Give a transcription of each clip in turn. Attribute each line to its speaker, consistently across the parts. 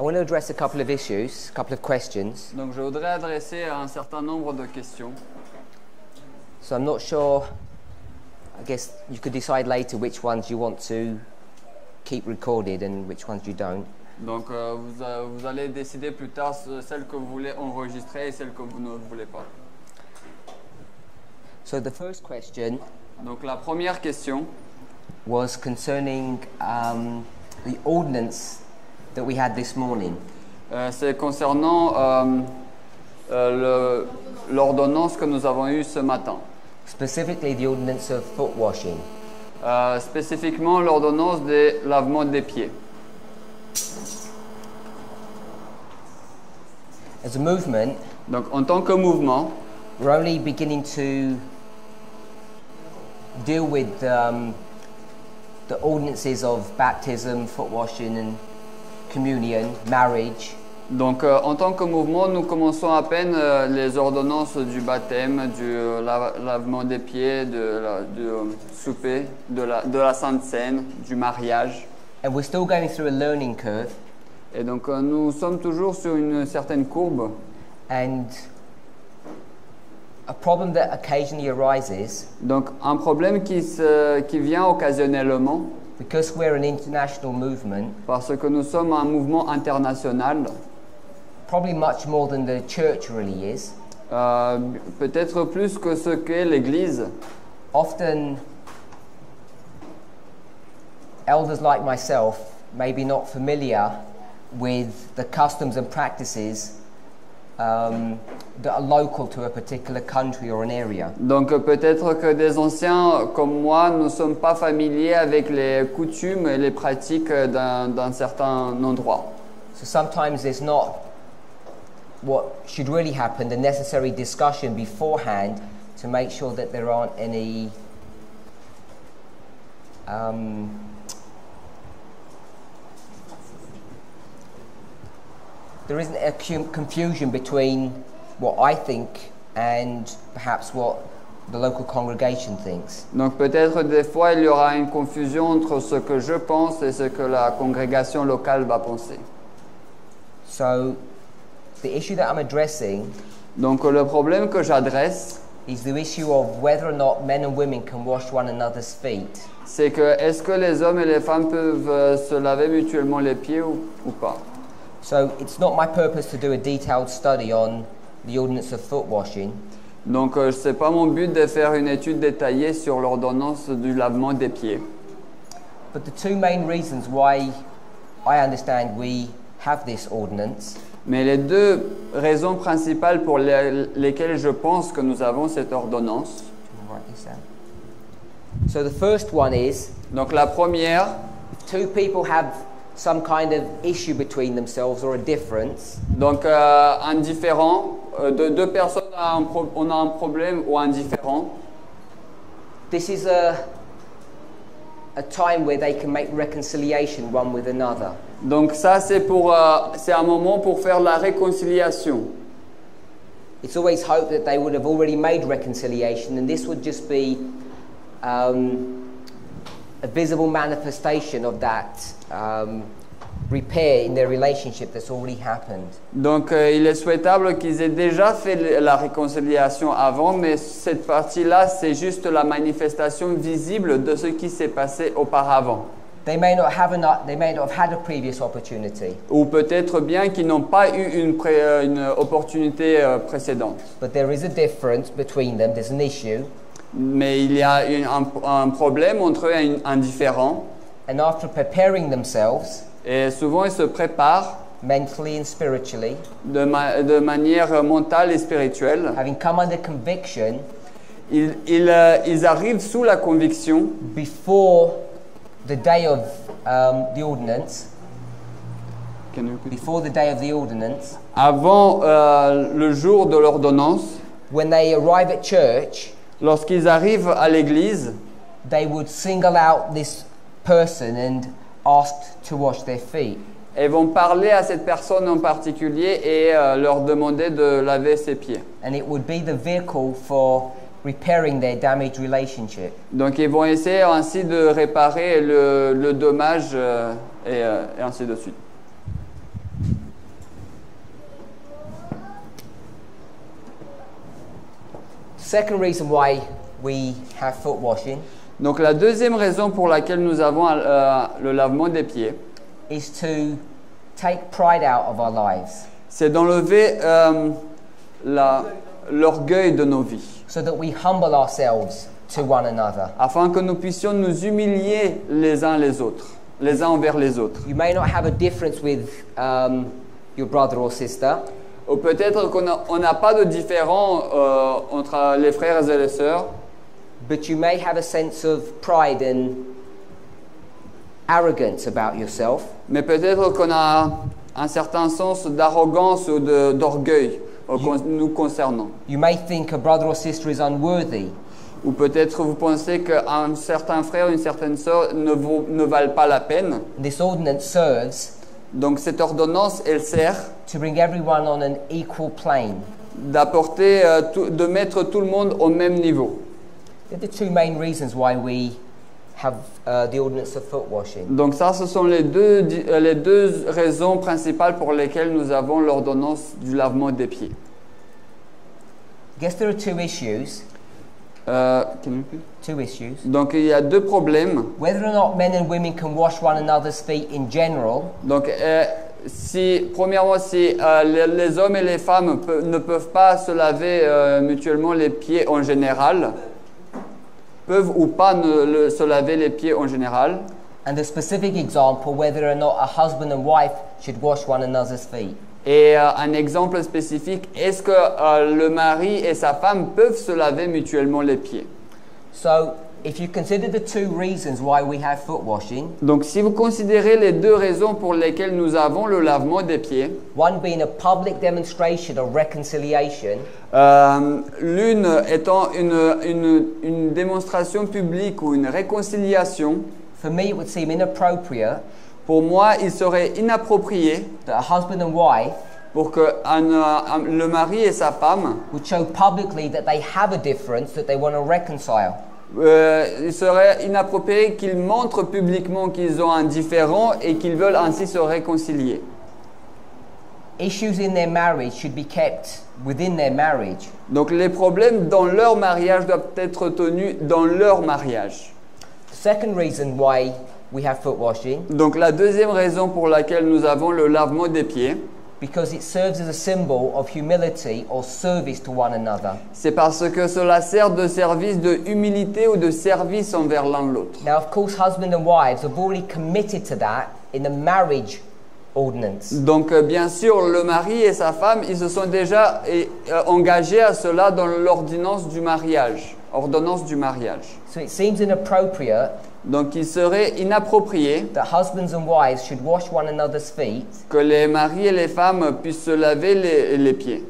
Speaker 1: I want to address a couple of issues, a couple of questions.
Speaker 2: Donc je voudrais adresser un certain nombre de questions.
Speaker 1: So I'm not sure, I guess you could decide later which ones you want to keep recorded and which ones you don't.
Speaker 2: Donc vous allez décider plus tard celles que vous voulez enregistrer et celles que vous ne voulez pas.
Speaker 1: So the first question
Speaker 2: Donc la première question
Speaker 1: was concerning the ordinance that we had this morning.
Speaker 2: c'est concernant l'ordonnance que nous avons eue ce matin.
Speaker 1: Specifically the ordinance of foot washing.
Speaker 2: Spécifiquement l'ordonnance des lavements des pieds.
Speaker 1: As a movement,
Speaker 2: Donc en tant que mouvement,
Speaker 1: we're only beginning to deal with the ordinances of baptism, foot washing and communion, marriage.
Speaker 2: donc en tant que mouvement, nous commençons à peine les ordonnances du baptême, du lavement des pieds, du souper, de la Sainte Seine, du mariage.
Speaker 1: And we're still going through a learning curve.
Speaker 2: Et donc nous sommes toujours sur une certaine courbe.
Speaker 1: And a problem that occasionally arises,
Speaker 2: Donc un problème qui vient occasionnellement,
Speaker 1: because we're an international movement,
Speaker 2: parce que nous sommes un mouvement international,
Speaker 1: probably much more than the church really is.
Speaker 2: peut-être plus que ce qu'est l'Église.
Speaker 1: Often, elders like myself may be not familiar with the customs and practices that are local to a particular country or an area.
Speaker 2: Donc peut-être que des anciens comme moi ne sont pas familiers avec les coutumes et les pratiques d'un certain endroit.
Speaker 1: So sometimes there's not what should really happen, the necessary discussion beforehand to make sure that there aren't any there isn't a confusion between what I think and perhaps what the local congregation thinks.
Speaker 2: Donc peut-être des fois il y aura une confusion entre ce que je pense et ce que la congrégation locale va penser.
Speaker 1: So the issue that I'm addressing
Speaker 2: Donc le problème que j'adresse,
Speaker 1: is the issue of whether or not men and women can wash one another's feet.
Speaker 2: c'est que est-ce que les hommes et les femmes peuvent se laver mutuellement les pieds ou pas?
Speaker 1: So it's not my purpose to do a detailed study on the ordinance of foot washing.
Speaker 2: Donc c'est pas mon but de faire une étude détaillée sur l'ordonnance du lavement des pieds.
Speaker 1: But the two main reasons why I understand we have this ordinance
Speaker 2: Mais les deux raisons principales pour lesquelles je pense que nous avons cette ordonnance.
Speaker 1: write this down. So the first one is,
Speaker 2: Donc la première,
Speaker 1: if two people have some kind of issue between themselves or a difference,
Speaker 2: donc un différend, de deux personnes on a un problème ou un différend.
Speaker 1: this is a time where they can make reconciliation one with another.
Speaker 2: Donc ça c'est un moment pour faire la réconciliation.
Speaker 1: It's always hoped that they would have already made reconciliation, and this would just be a visible manifestation of that repair in their relationship that's already happened.
Speaker 2: Donc il est souhaitable qu'ils aient déjà fait la réconciliation avant, mais cette partie-là c'est juste la manifestation visible de ce qui s'est passé auparavant.
Speaker 1: They may not have had a previous opportunity,
Speaker 2: Ou peut-être bien qu'ils n'ont pas eu une opportunité précédente.
Speaker 1: but there is a difference between them. There's an issue,
Speaker 2: Mais il y a un problème entre eux et un différent.
Speaker 1: and after preparing themselves
Speaker 2: Et souvent ils se préparent
Speaker 1: mentally and spiritually,
Speaker 2: de manière mentale et spirituelle.
Speaker 1: having come under conviction
Speaker 2: Ils arrivent sous la conviction
Speaker 1: before the day of the ordinance,
Speaker 2: avant le jour de l'ordonnance.
Speaker 1: when they arrive at church,
Speaker 2: Lorsqu'ils arrivent à l'église,
Speaker 1: they would single out this person and ask to wash their feet.
Speaker 2: ils vont parler à cette personne en particulier et leur demander de laver ses pieds.
Speaker 1: And it would be the vehicle for repairing their damaged relationship.
Speaker 2: Donc ils vont essayer ainsi de réparer le dommage et ainsi de suite.
Speaker 1: second reason why we have foot washing
Speaker 2: Donc la deuxième raison pour laquelle nous avons le lavement des pieds,
Speaker 1: is to take pride out of our lives
Speaker 2: c'est d'enlever l'orgueil de nos vies,
Speaker 1: so that we humble ourselves to one another.
Speaker 2: afin que nous puissions nous humilier les uns les autres, les uns envers les autres.
Speaker 1: You may not have a difference with your brother or sister,
Speaker 2: Ou peut-être qu'on n'a pas de différent entre les frères et les sœurs,
Speaker 1: but you may have a sense of pride and arrogance about yourself,
Speaker 2: mais peut-être qu'on a un certain sens d'arrogance ou d'orgueil nous concernant.
Speaker 1: you may think a brother or sister is unworthy,
Speaker 2: Ou peut-être vous pensez qu'un certain frère ou une certaine sœur ne valent pas la peine.
Speaker 1: and this ordinance serves
Speaker 2: Donc cette ordonnance, elle sert
Speaker 1: to bring everyone on an equal plane.
Speaker 2: d'apporter, de mettre tout le monde au même niveau.
Speaker 1: They're the two main reasons why we have the ordinance of foot washing.
Speaker 2: Donc ça, ce sont les deux raisons principales pour lesquelles nous avons l'ordonnance du lavement des pieds.
Speaker 1: I guess there are two issues. Two issues.
Speaker 2: Donc il y a deux problèmes.
Speaker 1: Whether or not men and women can wash one another's feet in general,
Speaker 2: Donc premièrement, si les hommes et les femmes ne peuvent pas se laver mutuellement les pieds en général, peuvent ou pas se laver les pieds en général.
Speaker 1: and the specific example, whether or not a husband and wife should wash one another's feet.
Speaker 2: Et un exemple spécifique, est-ce que le mari et sa femme peuvent se laver mutuellement les pieds?
Speaker 1: So, if you consider the two reasons why we have foot washing,
Speaker 2: Donc si vous considérez les deux raisons pour lesquelles nous avons le lavement des pieds,
Speaker 1: one being a public demonstration of reconciliation,
Speaker 2: l'une étant une démonstration publique ou une réconciliation,
Speaker 1: for me it would seem inappropriate
Speaker 2: pour moi il serait inapproprié
Speaker 1: that a husband and wife
Speaker 2: pour que le mari et sa femme,
Speaker 1: would show publicly that they have a difference that they want to reconcile.
Speaker 2: il serait inapproprié qu'ils montrent publiquement qu'ils ont un différend et qu'ils veulent ainsi se réconcilier.
Speaker 1: Issues in their marriage should be kept within their marriage.
Speaker 2: Donc les problèmes dans leur mariage doivent être tenus dans leur mariage.
Speaker 1: The second reason why we have foot washing,
Speaker 2: Donc la deuxième raison pour laquelle nous avons le lavement des pieds,
Speaker 1: because it serves as a symbol of humility or service to one another.
Speaker 2: c'est parce que cela sert de service de humilité ou de service envers l'un l'autre.
Speaker 1: Now, of course, husband and wives have already committed to that in the marriage ordinance.
Speaker 2: Donc bien sûr, le mari et sa femme, ils se sont déjà engagés à cela dans l'ordonnance du mariage. Ordonnance du mariage.
Speaker 1: So it seems inappropriate
Speaker 2: Donc il serait inapproprié
Speaker 1: that husbands and wives should wash one another's feet,
Speaker 2: que les maris et les femmes puissent se laver les pieds.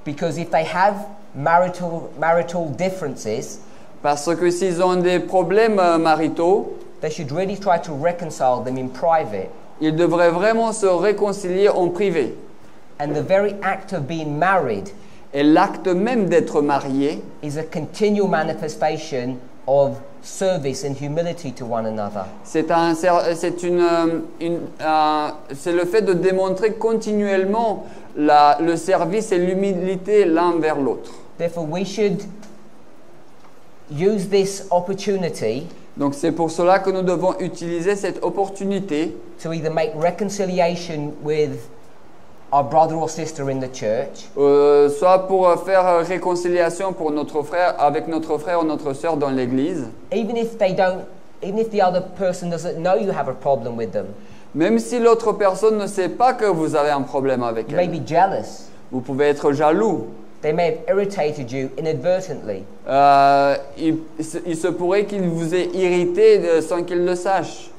Speaker 1: because if they have marital differences,
Speaker 2: Parce que s'ils ont des problèmes maritaux,
Speaker 1: they should really try to reconcile them in private.
Speaker 2: ils devraient vraiment se réconcilier en privé.
Speaker 1: And the very act of being married
Speaker 2: Et l'acte même d'être marié
Speaker 1: is a continual manifestation of service and humility to one another.
Speaker 2: c'est le fait de démontrer continuellement le service et l'humilité l'un vers l'autre.
Speaker 1: Therefore, we should use this opportunity
Speaker 2: Donc c'est pour cela que nous devons utiliser cette opportunité
Speaker 1: to either make reconciliation with our brother or sister in the church,
Speaker 2: soit pour faire réconciliation pour avec notre frère ou notre sœur dans l'église,
Speaker 1: even if the other person doesn't know you have a problem with them.
Speaker 2: même si l'autre personne ne sait pas que vous avez un problème avec
Speaker 1: You may
Speaker 2: elle.
Speaker 1: be jealous.
Speaker 2: Vous pouvez être jaloux.
Speaker 1: They may have irritated you inadvertently.
Speaker 2: Il se pourrait qu'il vous ait irrité sans qu'il le sache.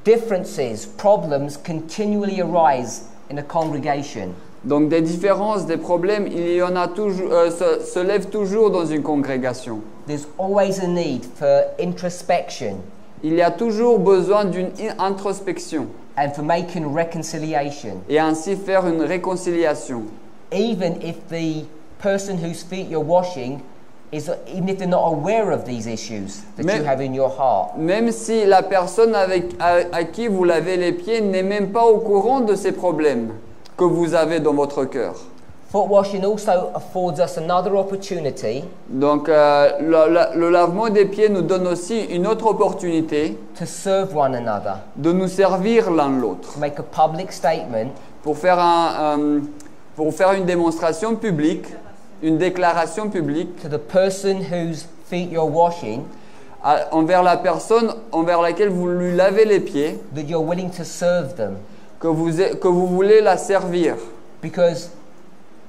Speaker 1: Differences, problems continually arise in a congregation.
Speaker 2: Donc des différences, des problèmes, il y en a toujours, se lèvent toujours dans une congrégation.
Speaker 1: There's always a need for introspection
Speaker 2: Il y a toujours besoin d'une introspection
Speaker 1: and for making reconciliation.
Speaker 2: et ainsi faire une réconciliation.
Speaker 1: Even if the person whose feet you're washing even if they're not aware of these issues that you have in your heart.
Speaker 2: Même si la personne à qui vous lavez les pieds n'est même pas au courant de ces problèmes que vous avez dans votre cœur.
Speaker 1: Foot washing also affords us another opportunity
Speaker 2: Donc le lavement des pieds nous donne aussi une autre opportunité
Speaker 1: to serve one another,
Speaker 2: de nous servir l'un l'autre.
Speaker 1: to make a public statement
Speaker 2: Pour faire une démonstration publique, une déclaration publique
Speaker 1: to the person whose feet you're washing
Speaker 2: envers la personne envers laquelle vous lui lavez les pieds,
Speaker 1: that you're willing to serve them.
Speaker 2: que vous voulez la servir.
Speaker 1: Because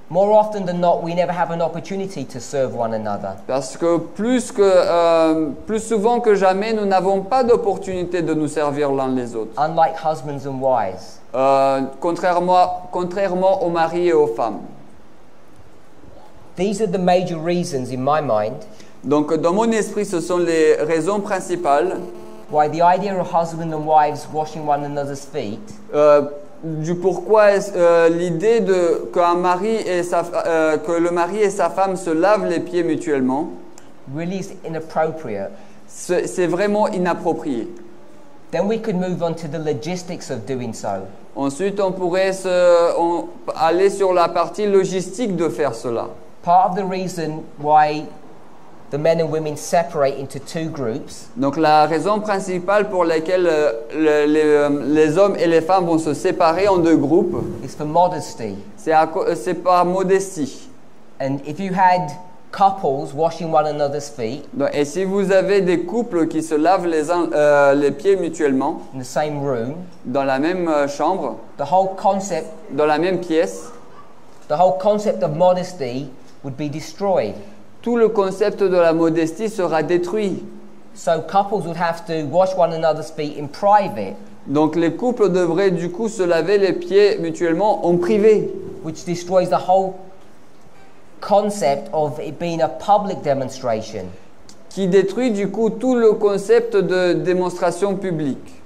Speaker 1: more often than not, we never have an opportunity to serve one another.
Speaker 2: Parce que plus souvent que jamais, nous n'avons pas d'opportunité de nous servir l'un les autres.
Speaker 1: Unlike husbands and wives.
Speaker 2: Contrairement aux maris et aux femmes.
Speaker 1: These are the major reasons in my mind
Speaker 2: Donc dans mon esprit, ce sont les raisons principales
Speaker 1: why the idea of husband and wives washing one another's feet
Speaker 2: du pourquoi l'idée que le mari et sa femme se lavent les pieds mutuellement,
Speaker 1: really is inappropriate.
Speaker 2: c'est vraiment inapproprié.
Speaker 1: Then we could move on to the logistics of doing so.
Speaker 2: Ensuite, on pourrait aller sur la partie logistique de faire cela.
Speaker 1: Part of the reason why the men and women separate into two groups
Speaker 2: Donc la raison principale pour laquelle les hommes et les femmes vont se séparer en deux groupes,
Speaker 1: is for modesty.
Speaker 2: c'est par modestie.
Speaker 1: And if you had couples washing one another's feet
Speaker 2: Et si vous avez des couples qui se lavent les pieds mutuellement
Speaker 1: in the same room,
Speaker 2: dans la même chambre,
Speaker 1: the whole concept
Speaker 2: dans la même pièce,
Speaker 1: of modesty would be destroyed.
Speaker 2: tout le concept de la modestie sera détruit.
Speaker 1: So couples would have to wash one another's feet in private,
Speaker 2: Donc les couples devraient du coup se laver les pieds mutuellement en privé,
Speaker 1: which destroys the whole concept of it being a public demonstration.
Speaker 2: qui détruit du coup tout le concept de démonstration publique.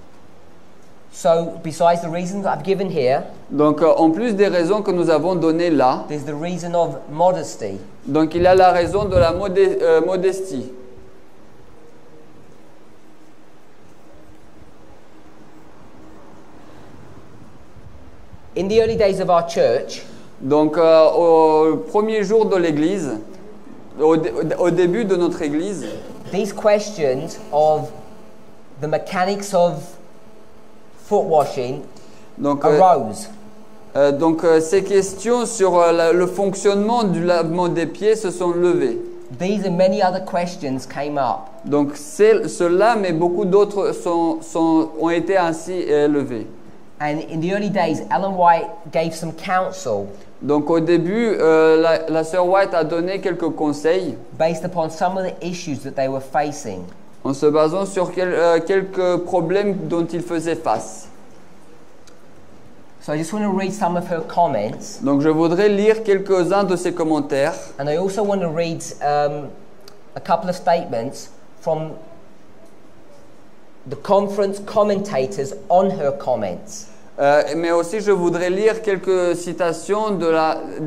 Speaker 1: So besides the reasons I've given here,
Speaker 2: Donc en plus des raisons que nous avons données là,
Speaker 1: there's the reason of modesty.
Speaker 2: donc il y a la raison de la modestie.
Speaker 1: In the early days of our church,
Speaker 2: Donc au premier jour de l'église, au début de notre église,
Speaker 1: these questions of the mechanics of foot washing
Speaker 2: donc,
Speaker 1: arose.
Speaker 2: Ces questions sur le fonctionnement du lavement des pieds se sont levées.
Speaker 1: These and many other questions came up.
Speaker 2: Donc cela, mais beaucoup d'autres ont été ainsi élevés.
Speaker 1: And in the early days, Ellen White gave some counsel
Speaker 2: Donc au début, la sœur White a donné quelques conseils
Speaker 1: based upon some of the issues that they were facing.
Speaker 2: en se basant sur quelques problèmes dont ils faisaient face.
Speaker 1: So I just want to read some of her comments,
Speaker 2: Donc je voudrais lire quelques-uns de ses commentaires.
Speaker 1: and I also want to read a couple of statements from the conference commentators on her comments.
Speaker 2: Mais aussi je voudrais lire quelques citations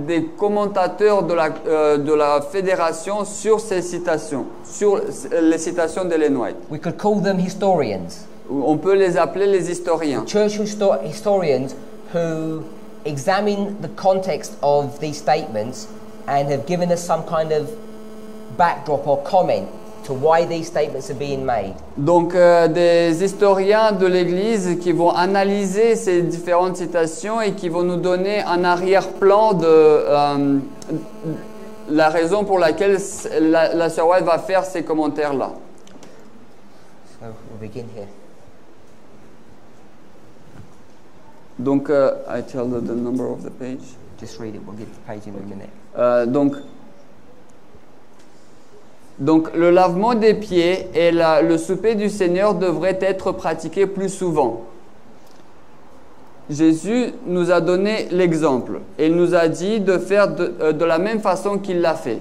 Speaker 2: des commentateurs de la fédération sur ces citations, sur les citations d'Ellen White.
Speaker 1: We could call them historians,
Speaker 2: On peut les appeler les historiens.
Speaker 1: church historians who examine the context of these statements and have given us some kind of backdrop or comment to why these statements are being made.
Speaker 2: Donc des historiens de l'Église qui vont analyser ces différentes citations et qui vont nous donner un arrière-plan de la raison pour laquelle la sœur White va faire ces commentaires-là.
Speaker 1: So we'll begin here.
Speaker 2: Donc, I tell the number of the page.
Speaker 1: Just read it, we'll get the page in a minute.
Speaker 2: Donc, le lavement des pieds et le souper du Seigneur devraient être pratiqués plus souvent. Jésus nous a donné l'exemple et il nous a dit de faire de la même façon qu'il l'a fait.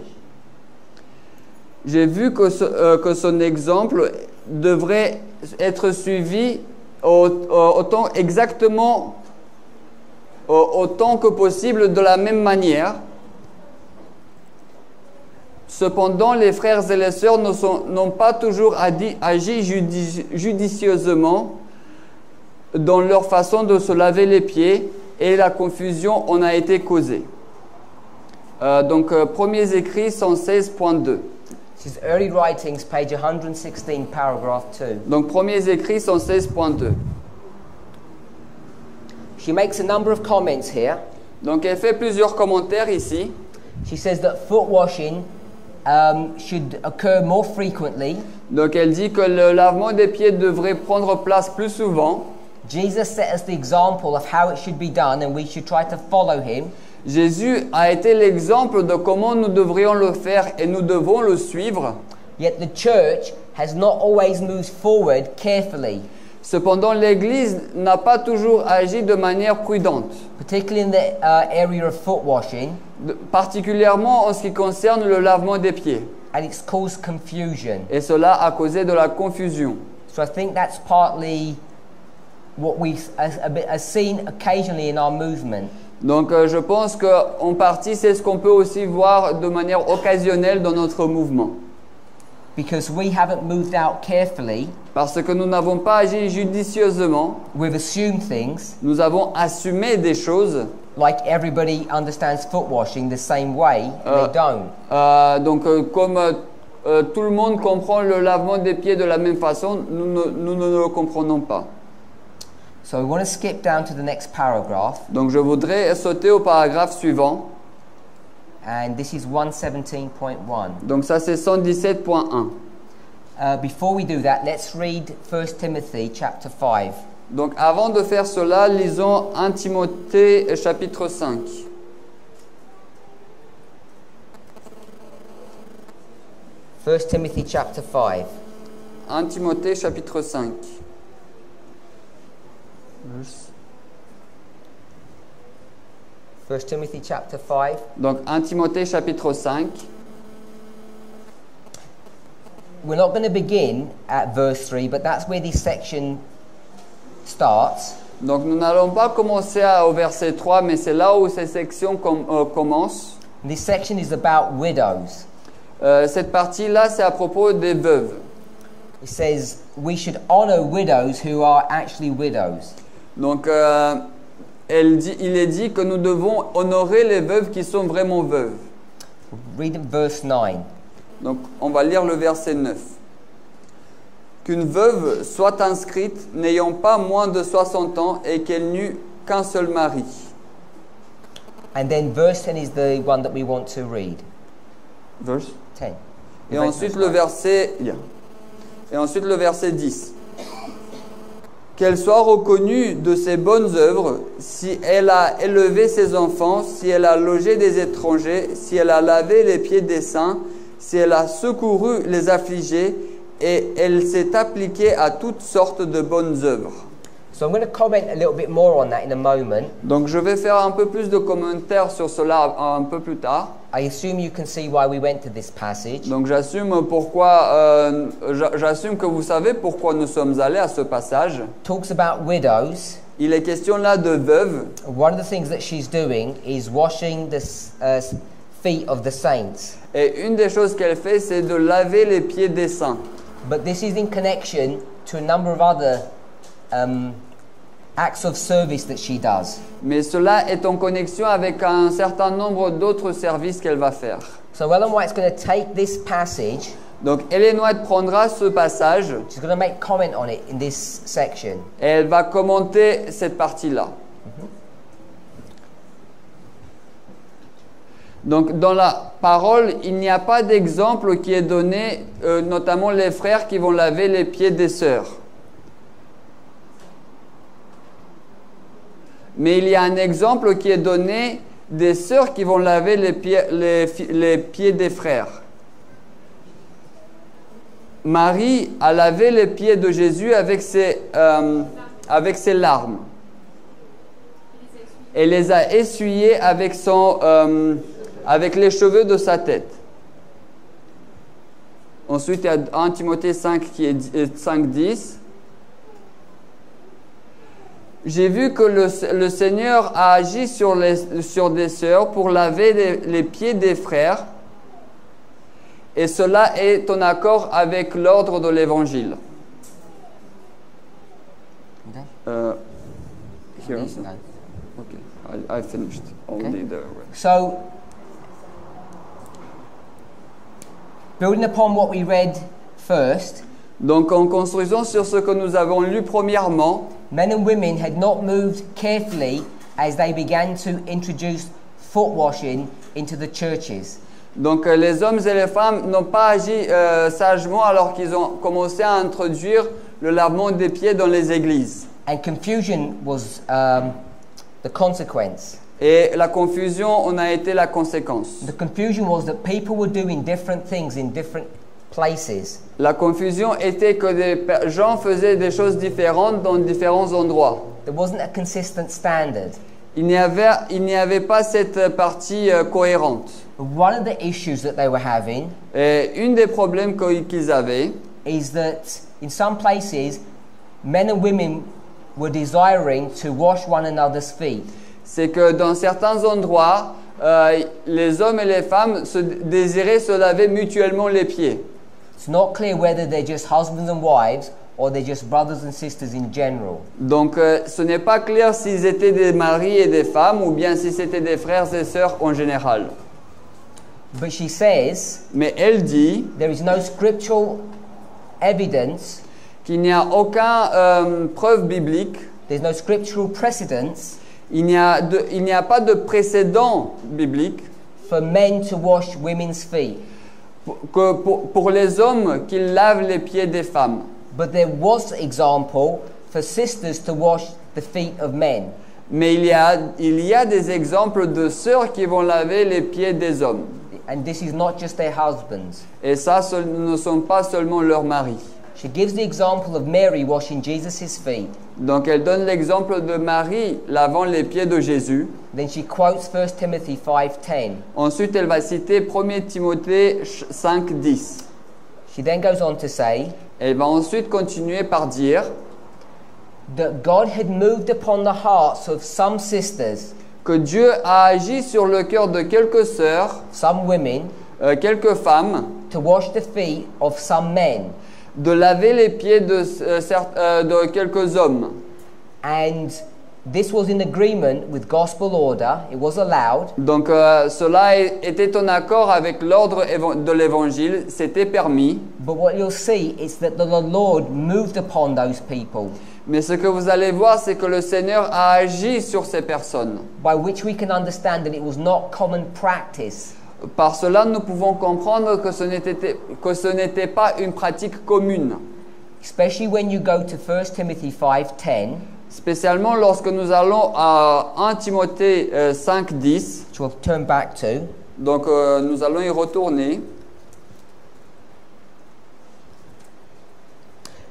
Speaker 2: J'ai vu que son exemple devrait être suivi autant que possible de la même manière. Cependant, les frères et les sœurs n'ont pas toujours agi judicieusement dans leur façon de se laver les pieds et la confusion en a été causée. Premiers écrits 116.2.
Speaker 1: This is Early Writings, page 116, paragraph 2.
Speaker 2: Donc, premiers écrits 116.2.
Speaker 1: She makes a number of comments here.
Speaker 2: Donc, elle fait plusieurs commentaires ici.
Speaker 1: She says that foot washing should occur more frequently.
Speaker 2: Donc, elle dit que le lavement des pieds devrait prendre place plus souvent.
Speaker 1: Jesus set us the example of how it should be done, and we should try to follow him.
Speaker 2: Jésus a été l'exemple de comment nous devrions le faire et nous devons le suivre.
Speaker 1: Yet the church has not always moved forward carefully,
Speaker 2: Cependant, l'Église n'a pas toujours agi de manière prudente,
Speaker 1: particularly in the area of foot washing,
Speaker 2: particulièrement en ce qui concerne le lavement des pieds.
Speaker 1: and it's caused confusion.
Speaker 2: Et cela a causé de la confusion.
Speaker 1: So I think that's partly what we've seen occasionally in our movement.
Speaker 2: Donc, je pense qu'en partie, c'est ce qu'on peut aussi voir de manière occasionnelle dans notre mouvement.
Speaker 1: Because we haven't moved out carefully,
Speaker 2: Parce que nous n'avons pas agi judicieusement,
Speaker 1: we've assumed things
Speaker 2: nous avons assumé des choses.
Speaker 1: like everybody understands foot washing the same way, and they don't.
Speaker 2: Comme tout le monde comprend le lavement des pieds de la même façon, nous ne le comprenons pas.
Speaker 1: So we want to skip down to the next paragraph,
Speaker 2: Donc, je voudrais sauter au paragraphe suivant.
Speaker 1: and this is 117.1.
Speaker 2: Donc, ça, c'est 117.1.
Speaker 1: Before we do that, let's read 1 Timothy chapter 5.
Speaker 2: Donc, avant de faire cela, lisons 1 Timothée chapitre 5.
Speaker 1: First Timothy chapter 5.
Speaker 2: 1 Timothée chapitre 5.
Speaker 1: 1 Timothy chapter 5.
Speaker 2: Donc, 1 Timothée chapitre 5.
Speaker 1: We're not going to begin at verse 3, but that's where this section starts.
Speaker 2: Donc, nous n'allons pas commencer au verset 3, mais c'est là où cette section commence.
Speaker 1: This section is about widows.
Speaker 2: Cette partie-là, c'est à propos des veuves.
Speaker 1: It says we should honor widows who are actually widows.
Speaker 2: Donc, il est dit que nous devons honorer les veuves qui sont vraiment veuves.
Speaker 1: Read verse 9.
Speaker 2: Donc, on va lire le verset 9. Qu'une veuve soit inscrite n'ayant pas moins de 60 ans et qu'elle n'eût qu'un seul mari.
Speaker 1: And then verse 10 is the one that we want to read.
Speaker 2: Verse.
Speaker 1: 10.
Speaker 2: Et ensuite le verset 10. Qu'elle soit reconnue de ses bonnes œuvres, si elle a élevé ses enfants, si elle a logé des étrangers, si elle a lavé les pieds des saints, si elle a secouru les affligés, et elle s'est appliquée à toutes sortes de bonnes œuvres.
Speaker 1: So I'm going to comment a little bit more on that in a moment.
Speaker 2: Donc je vais faire un peu plus de commentaires sur cela un peu plus tard.
Speaker 1: I assume you can see why we went to this passage.
Speaker 2: Donc j'assume que vous savez pourquoi nous sommes allés à ce passage.
Speaker 1: Talks about widows.
Speaker 2: Il est question là de veuves.
Speaker 1: One of the things that she's doing is washing the feet of the saints.
Speaker 2: Et une des choses qu'elle fait, c'est de laver les pieds des saints.
Speaker 1: But this is in connection to a number of other acts of service that she does.
Speaker 2: Mais cela est en connexion avec un certain nombre d'autres services qu'elle va faire.
Speaker 1: So Ellen White's going to take this passage.
Speaker 2: Donc Ellen White prendra ce passage.
Speaker 1: She's going to make comment on it in this section.
Speaker 2: Et elle va commenter cette partie-là. Donc dans la parole, il n'y a pas d'exemple qui est donné, notamment les frères qui vont laver les pieds des sœurs. Mais il y a un exemple qui est donné des sœurs qui vont laver les pieds des frères. Marie a lavé les pieds de Jésus avec ses larmes. Elle les a essuyés avec les cheveux de sa tête. Ensuite, il y a 1 Timothée 5 qui est 5:10. J'ai vu que le Seigneur a agi sur des sœurs pour laver les pieds des frères, et cela est en accord avec l'ordre de l'Évangile.
Speaker 1: Okay.
Speaker 2: Here also? Okay, I finished. Only the rest.
Speaker 1: So Building upon what we read first,
Speaker 2: Donc en construisant sur ce que nous avons lu premièrement,
Speaker 1: men and women had not moved carefully as they began to introduce foot washing into the churches.
Speaker 2: donc les hommes et les femmes n'ont pas agi sagement alors qu'ils ont commencé à introduire le lavement des pieds dans les églises.
Speaker 1: And confusion was the consequence.
Speaker 2: Et la confusion en a été la conséquence.
Speaker 1: The confusion was that people were doing different things in different places.
Speaker 2: La confusion était que des gens faisaient des choses différentes dans différents endroits.
Speaker 1: There wasn't a consistent standard.
Speaker 2: Il n'y avait pas cette partie cohérente.
Speaker 1: One of the issues that they were having
Speaker 2: Et une des problèmes qu'ils avaient,
Speaker 1: is that in some places, men and women were desiring to wash one another's feet.
Speaker 2: c'est que dans certains endroits, les hommes et les femmes désiraient se laver mutuellement les pieds.
Speaker 1: It's not clear whether they're just husbands and wives or they're just brothers and sisters in general.
Speaker 2: Donc ce n'est pas clair s'ils étaient des maris et des femmes ou bien si c'était des frères et sœurs en général.
Speaker 1: But she says
Speaker 2: Mais elle dit
Speaker 1: there is no scriptural evidence,
Speaker 2: qu'il n'y a aucune preuve biblique,
Speaker 1: there's no scriptural precedence
Speaker 2: il n'y a pas de précédent biblique
Speaker 1: for men to wash women's feet.
Speaker 2: que pour les hommes qui lavent les pieds des femmes.
Speaker 1: But there was example for sisters to wash the feet of men.
Speaker 2: Mais il y a des exemples de sœurs qui vont laver les pieds des hommes.
Speaker 1: And this is not just their husbands.
Speaker 2: Et ça, ce ne sont pas seulement leurs maris.
Speaker 1: She gives the example of Mary washing Jesus' feet.
Speaker 2: Donc elle donne l'exemple de Marie lavant les pieds de Jésus.
Speaker 1: Then she quotes 1 Timothy 5:10.
Speaker 2: Ensuite, elle va citer 1 Timothée 5:10.
Speaker 1: She then goes on to say
Speaker 2: Elle va ensuite continuer par dire
Speaker 1: that God had moved upon the hearts of some sisters,
Speaker 2: que Dieu a agi sur le cœur de quelques sœurs,
Speaker 1: some women,
Speaker 2: quelques femmes,
Speaker 1: to wash the feet of some men.
Speaker 2: de laver les pieds de quelques hommes.
Speaker 1: And this was in agreement with gospel order. It was allowed.
Speaker 2: Donc cela était en accord avec l'ordre de l'évangile, c'était permis.
Speaker 1: But what you'll see is that the Lord moved upon those people,
Speaker 2: Mais ce que vous allez voir, c'est que le Seigneur a agi sur ces personnes.
Speaker 1: by which we can understand that it was not common practice.
Speaker 2: Par cela, nous pouvons comprendre que ce n'était pas une pratique commune.
Speaker 1: Especially when you go to 1 Timothy 5:10,
Speaker 2: Spécialement lorsque nous allons à 1 Timothée 5:10.
Speaker 1: which we'll turn back to.
Speaker 2: Donc nous allons y retourner.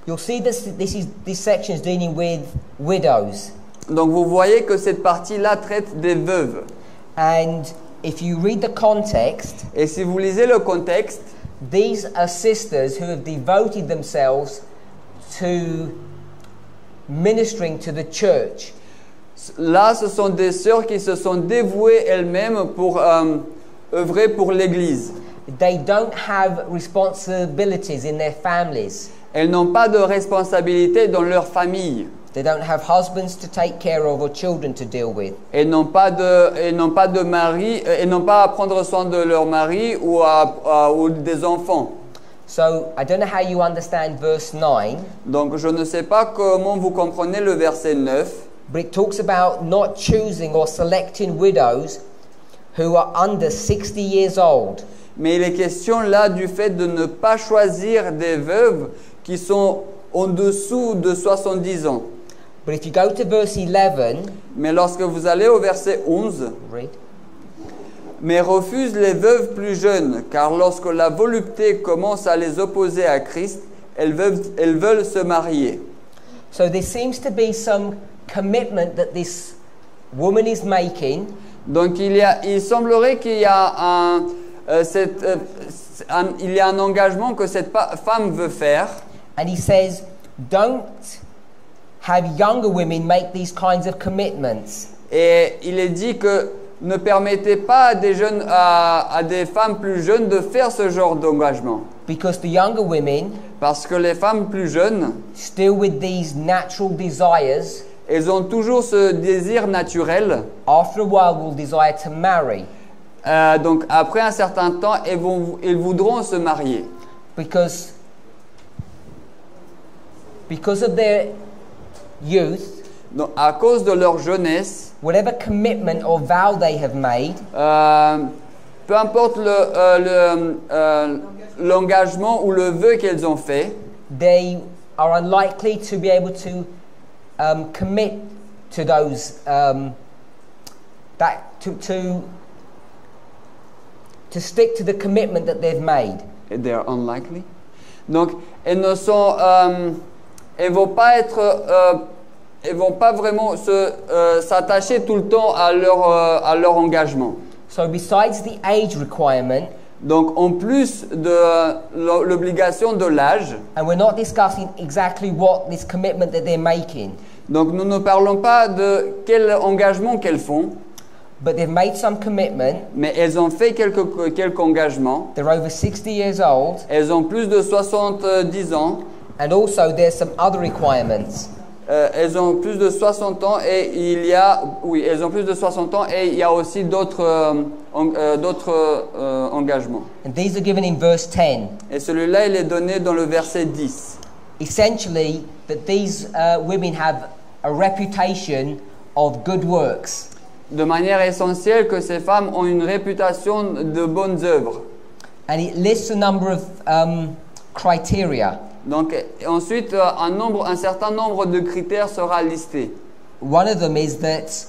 Speaker 1: You'll see this section is dealing with widows.
Speaker 2: Donc vous voyez que cette partie-là traite des veuves.
Speaker 1: And if you read the context,
Speaker 2: Et si vous lisez le contexte,
Speaker 1: these are sisters who have devoted themselves to ministering to the church.
Speaker 2: là ce sont des sœurs qui se sont dévouées elles-mêmes pour œuvrer pour l'Église.
Speaker 1: They don't have responsibilities in their families.
Speaker 2: Elles n'ont pas de responsabilité dans leur famille.
Speaker 1: They don't have husbands to take care of or children to deal with.
Speaker 2: Elles n'ont pas de mari, elles n'ont pas à prendre soin de leur mari ou des enfants.
Speaker 1: So I don't know how you understand verse 9,
Speaker 2: Donc je ne sais pas comment vous comprenez le verset 9,
Speaker 1: but it talks about not choosing or selecting widows who are under 60 years old.
Speaker 2: mais il est question là du fait de ne pas choisir des veuves qui sont en dessous de 70 ans.
Speaker 1: But if you go to verse 11,
Speaker 2: Mais lorsque vous allez au verset 11,
Speaker 1: read.
Speaker 2: mais refuse les veuves plus jeunes, car lorsque la volupté commence à les opposer à Christ, elles veulent se marier.
Speaker 1: So there seems to be some commitment that this woman is making.
Speaker 2: Donc il semblerait qu'il y a un engagement que cette femme veut faire.
Speaker 1: And he says, don't have younger women make these kinds of commitments.
Speaker 2: Et il est dit que ne permettez pas à des femmes plus jeunes de faire ce genre d'engagement.
Speaker 1: Because the younger women,
Speaker 2: Parce que les femmes plus jeunes,
Speaker 1: still with these natural desires,
Speaker 2: elles ont toujours ce désir naturel.
Speaker 1: after a while will desire to marry.
Speaker 2: Donc après un certain temps, ils voudront se marier.
Speaker 1: because of their youth,
Speaker 2: Donc à cause de leur jeunesse,
Speaker 1: whatever commitment or vow they have made,
Speaker 2: peu importe l'engagement ou le vœu qu'elles ont fait,
Speaker 1: they are unlikely to be able to commit to those to stick to the commitment that they've made.
Speaker 2: they are unlikely. Donc elles ne sont, elles vont pas vraiment s'attacher tout le temps à leur engagement.
Speaker 1: So besides the age requirement,
Speaker 2: Donc en plus de l'obligation de l'âge,
Speaker 1: and we're not discussing exactly what this commitment that they're making,
Speaker 2: donc nous ne parlons pas de quel engagement qu'elles font,
Speaker 1: but they've made some commitment,
Speaker 2: mais elles ont fait quelques engagements.
Speaker 1: they're over 60 years old,
Speaker 2: Elles ont plus de 70 ans.
Speaker 1: and also there's some other requirements.
Speaker 2: Elles ont plus de 60 ans et elles ont plus de 60 ans et il y a aussi d'autres engagements.
Speaker 1: And these are given in verse 10.
Speaker 2: Et celui-là, il est donné dans le verset 10.
Speaker 1: Essentially, that these women have a reputation of good works.
Speaker 2: De manière essentielle que ces femmes ont une réputation de bonnes œuvres.
Speaker 1: And it lists a number of criteria.
Speaker 2: Donc ensuite, un certain nombre de critères sera listé.
Speaker 1: One of them is that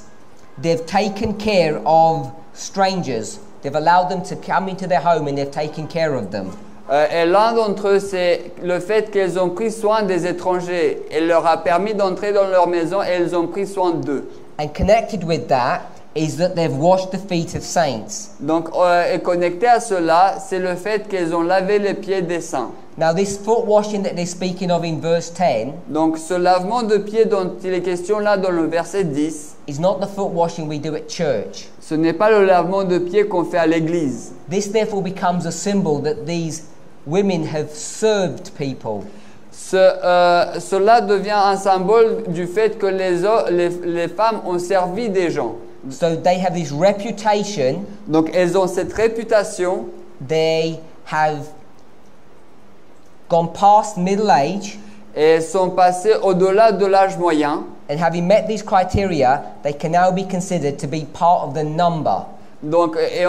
Speaker 1: they've taken care of strangers. They've allowed them to come into their home and they've taken care of them.
Speaker 2: Et l'un d'entre eux, c'est le fait qu'elles ont pris soin des étrangers. Elle leur a permis d'entrer dans leur maison et elles ont pris soin d'eux.
Speaker 1: And connected with that is that they've washed the feet of saints.
Speaker 2: Donc, et connecté à cela, c'est le fait qu'elles ont lavé les pieds des saints.
Speaker 1: Now this foot washing that they're speaking of in verse 10
Speaker 2: Donc, ce lavement de pieds dont il est question là dans le verset 10,
Speaker 1: is not the foot washing we do at church.
Speaker 2: ce n'est pas le lavement de pieds qu'on fait à l'église.
Speaker 1: This therefore becomes a symbol that these women have served people.
Speaker 2: Cela devient un symbole du fait que les femmes ont servi des gens.
Speaker 1: So they have this reputation,
Speaker 2: Donc, elles ont cette réputation,
Speaker 1: they have gone past middle age,
Speaker 2: et elles sont passées au-delà de l'âge moyen.
Speaker 1: and having met these criteria, they can now be considered to be part of the number.
Speaker 2: Donc, et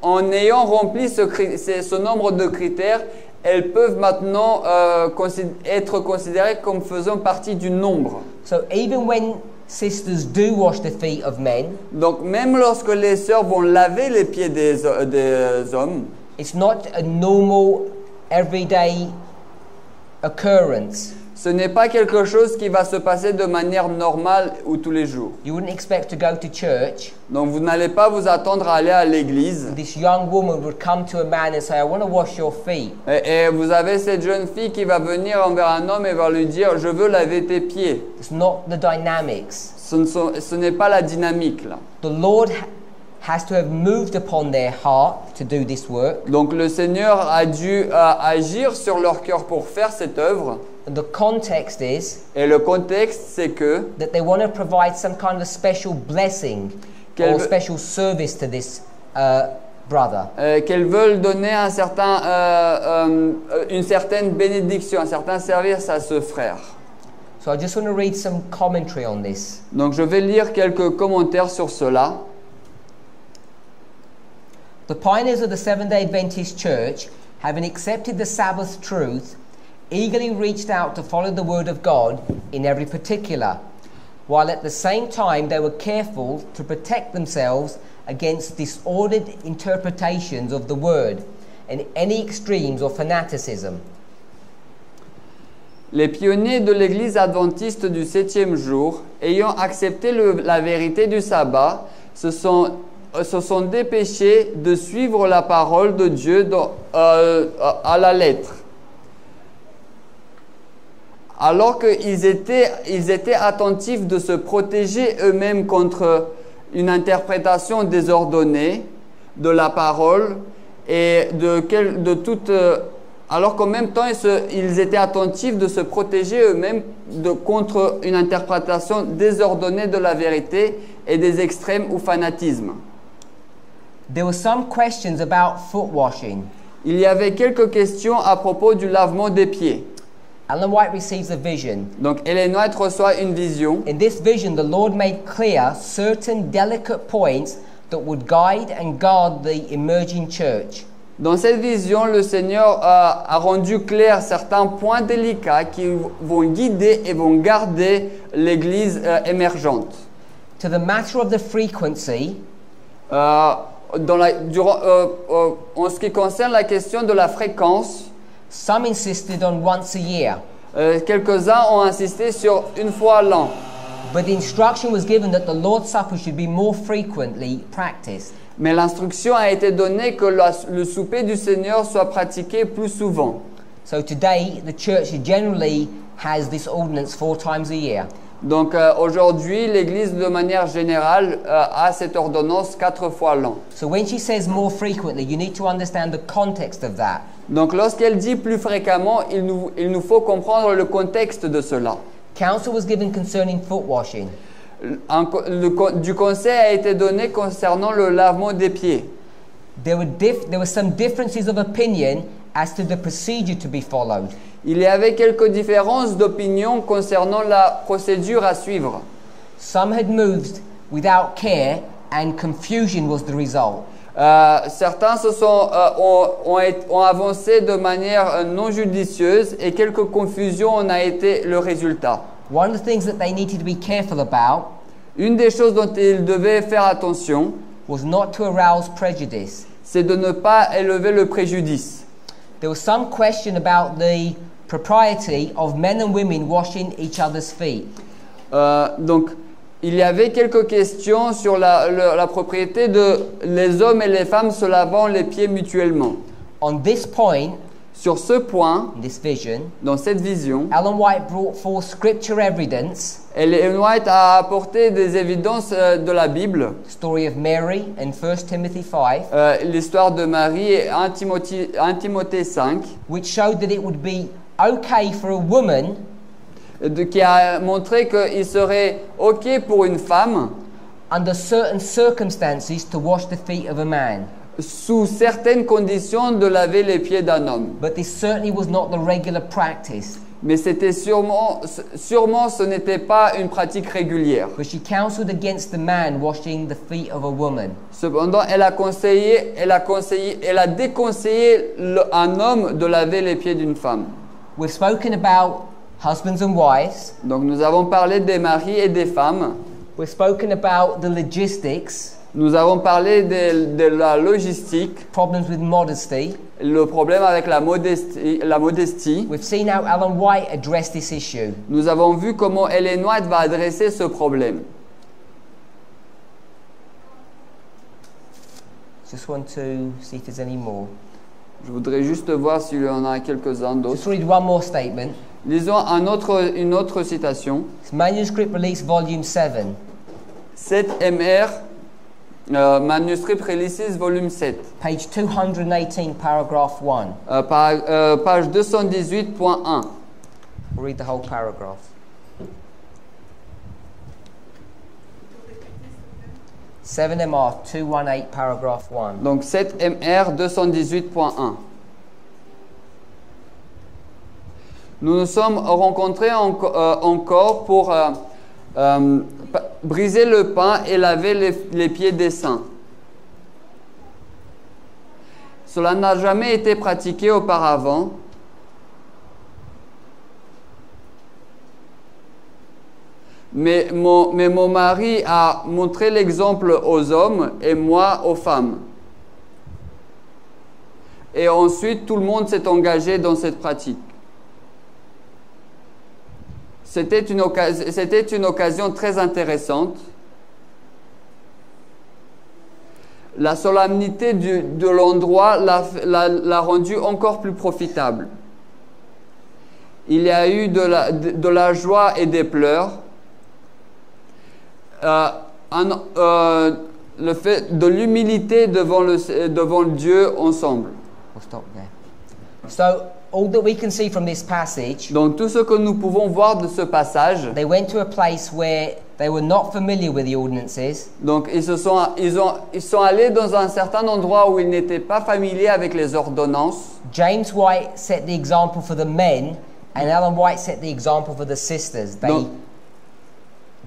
Speaker 2: en ayant rempli ce nombre de critères, elles peuvent maintenant être considérées comme faisant partie du nombre.
Speaker 1: So even when sisters do wash the feet of men,
Speaker 2: Donc, même lorsque les sœurs vont laver les pieds des hommes,
Speaker 1: it's not a normal, everyday occurrence.
Speaker 2: ce n'est pas quelque chose qui va se passer de manière normale ou tous les jours.
Speaker 1: You wouldn't expect to go to church.
Speaker 2: Donc, vous n'allez pas vous attendre à aller à l'église.
Speaker 1: This young woman would come to a man and say, I want to wash your feet.
Speaker 2: Et vous avez cette jeune fille qui va venir envers un homme et va lui dire « Je veux laver tes pieds
Speaker 1: It's not the dynamics. ».
Speaker 2: Ce n'est pas la dynamique là.
Speaker 1: The Lord has to have moved upon their heart to do this work.
Speaker 2: Donc le Seigneur a dû agir sur leur cœur pour faire cette œuvre.
Speaker 1: And the context is
Speaker 2: Et le contexte, c'est que
Speaker 1: that they want to provide some kind of a special blessing or special service to this brother.
Speaker 2: qu'elles veulent donner une certaine bénédiction, un certain service à ce frère.
Speaker 1: So I just want to read some commentary on this.
Speaker 2: Donc je vais lire quelques commentaires sur cela.
Speaker 1: The pioneers of the Seventh-day Adventist Church, having accepted the Sabbath truth, eagerly reached out to follow the Word of God in every particular, while at the same time they were careful to protect themselves against disordered interpretations of the Word and any extremes or fanaticism.
Speaker 2: Les pionniers de l'Église adventiste du 7e jour, ayant accepté la vérité du sabbat, se sont dépêchés de suivre la parole de Dieu à la lettre. Alors qu'ils étaient attentifs de se protéger eux-mêmes contre une interprétation désordonnée de la parole et de toute... alors qu'en même temps, ils étaient attentifs de se protéger eux-mêmes contre une interprétation désordonnée de la vérité et des extrêmes ou fanatisme.
Speaker 1: there were some questions about foot washing.
Speaker 2: il y avait quelques questions à propos du lavement des pieds.
Speaker 1: Ellen White receives a vision.
Speaker 2: Donc Ellen White reçoit une vision.
Speaker 1: In this vision, the Lord made clear certain delicate points that would guide and guard the emerging church.
Speaker 2: Dans cette vision, le Seigneur a rendu clair certains points délicats qui vont guider et vont garder l'Église émergente.
Speaker 1: To the matter of the frequency,
Speaker 2: En ce qui concerne la question de la fréquence,
Speaker 1: some insisted on once a year,
Speaker 2: quelques-uns ont insisté sur une fois l'an.
Speaker 1: but the instruction was given that the Lord's Supper should be more frequently practiced.
Speaker 2: Mais l'instruction a été donnée que le souper du Seigneur soit pratiqué plus souvent.
Speaker 1: So today, the church generally has this ordinance 4 times a year.
Speaker 2: Donc aujourd'hui, l'Église de manière générale a cette ordonnance 4 fois l'an.
Speaker 1: So when she says more frequently, you need to understand the context of that.
Speaker 2: Donc lorsqu'elle dit plus fréquemment, il nous faut comprendre le contexte de cela.
Speaker 1: Counsel was given concerning foot washing.
Speaker 2: Du conseil a été donné concernant le lavement des pieds.
Speaker 1: There were some differences of opinion as to the procedure to be followed.
Speaker 2: Il y avait quelques différences d'opinion concernant la procédure à suivre.
Speaker 1: Some had moved without care and confusion was the result.
Speaker 2: Certains ont avancé de manière non judicieuse et quelques confusions en a été le résultat.
Speaker 1: One of the things that they needed to be careful about
Speaker 2: Une des choses dont ils devaient faire attention,
Speaker 1: was not to arouse prejudice.
Speaker 2: c'est de ne pas élever le préjudice.
Speaker 1: There was some question about the propriety of men and women washing each other's feet.
Speaker 2: Donc, il y avait quelques questions sur la propriété de les hommes et les femmes se lavant les pieds mutuellement.
Speaker 1: On this point,
Speaker 2: Sur ce point,
Speaker 1: in this vision,
Speaker 2: dans cette vision,
Speaker 1: Ellen White brought forth scripture evidence,
Speaker 2: Ellen White a apporté des évidences de la Bible,
Speaker 1: story of Mary in 1 Timothy 5,
Speaker 2: l'histoire de Marie et 1 Timothée 5,
Speaker 1: which showed that it would be okay for a woman
Speaker 2: qui a montré qu'il serait OK pour une femme,
Speaker 1: under certain circumstances to wash the feet of a man.
Speaker 2: sous certaines conditions, de laver les pieds d'un homme.
Speaker 1: But this certainly was not the regular practice.
Speaker 2: Mais c'était sûrement ce n'était pas une pratique régulière.
Speaker 1: But she counseled against the man washing the feet of a woman.
Speaker 2: Cependant, elle a déconseillé un homme de laver les pieds d'une femme.
Speaker 1: We've spoken about husbands and wives.
Speaker 2: Donc nous avons parlé des maris et des femmes.
Speaker 1: We've spoken about the logistics,
Speaker 2: Nous avons parlé de la logistique,
Speaker 1: problems with modesty.
Speaker 2: le problème avec la modestie.
Speaker 1: We've seen how Ellen White addressed this issue.
Speaker 2: Nous avons vu comment Ellen White va adresser ce problème.
Speaker 1: Just want to see if there's any more.
Speaker 2: Je voudrais juste voir s'il y en a quelques-uns d'autres.
Speaker 1: Just read one more statement.
Speaker 2: Lisons une autre citation.
Speaker 1: It's Manuscript Release Volume 7.
Speaker 2: 7 MR, Manuscript Releases, volume 7.
Speaker 1: Page 218, paragraph 1.
Speaker 2: Page 218.1.
Speaker 1: We'll read the whole paragraph. Seven MR 218, paragraph 1.
Speaker 2: Donc 7 MR 218.1. Nous nous sommes rencontrés encore pour briser le pain et laver les pieds des saints. Cela n'a jamais été pratiqué auparavant. Mais mon mari a montré l'exemple aux hommes et moi aux femmes. Et ensuite, tout le monde s'est engagé dans cette pratique. C'était une occasion très intéressante. La solennité de l'endroit l'a rendu encore plus profitable. Il y a eu de la joie et des pleurs. Le fait de l'humilité devant Dieu ensemble.
Speaker 1: We'll stop there. So, all that we can see from this passage,
Speaker 2: Donc tout ce que nous pouvons voir de ce passage,
Speaker 1: they went to a place where They were not familiar with the ordinances.
Speaker 2: Donc ils sont allés dans un certain endroit où ils n'étaient pas familiers avec les ordonnances.
Speaker 1: James White set the example for the men, and Ellen White set the example for the sisters. They
Speaker 2: Donc-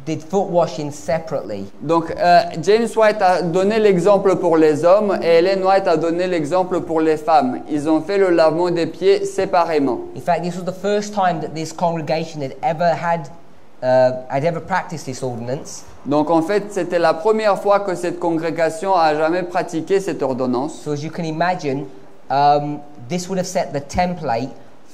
Speaker 1: did foot washing separately.
Speaker 2: Donc James White a donné l'exemple pour les hommes et Ellen White a donné l'exemple pour les femmes. Ils ont fait le lavement des pieds séparément.
Speaker 1: In fact, this was the first time that this congregation had ever practiced this ordinance.
Speaker 2: Donc en fait, c'était la première fois que cette congrégation a jamais pratiqué cette ordonnance.
Speaker 1: So as you can imagine, this would have set the template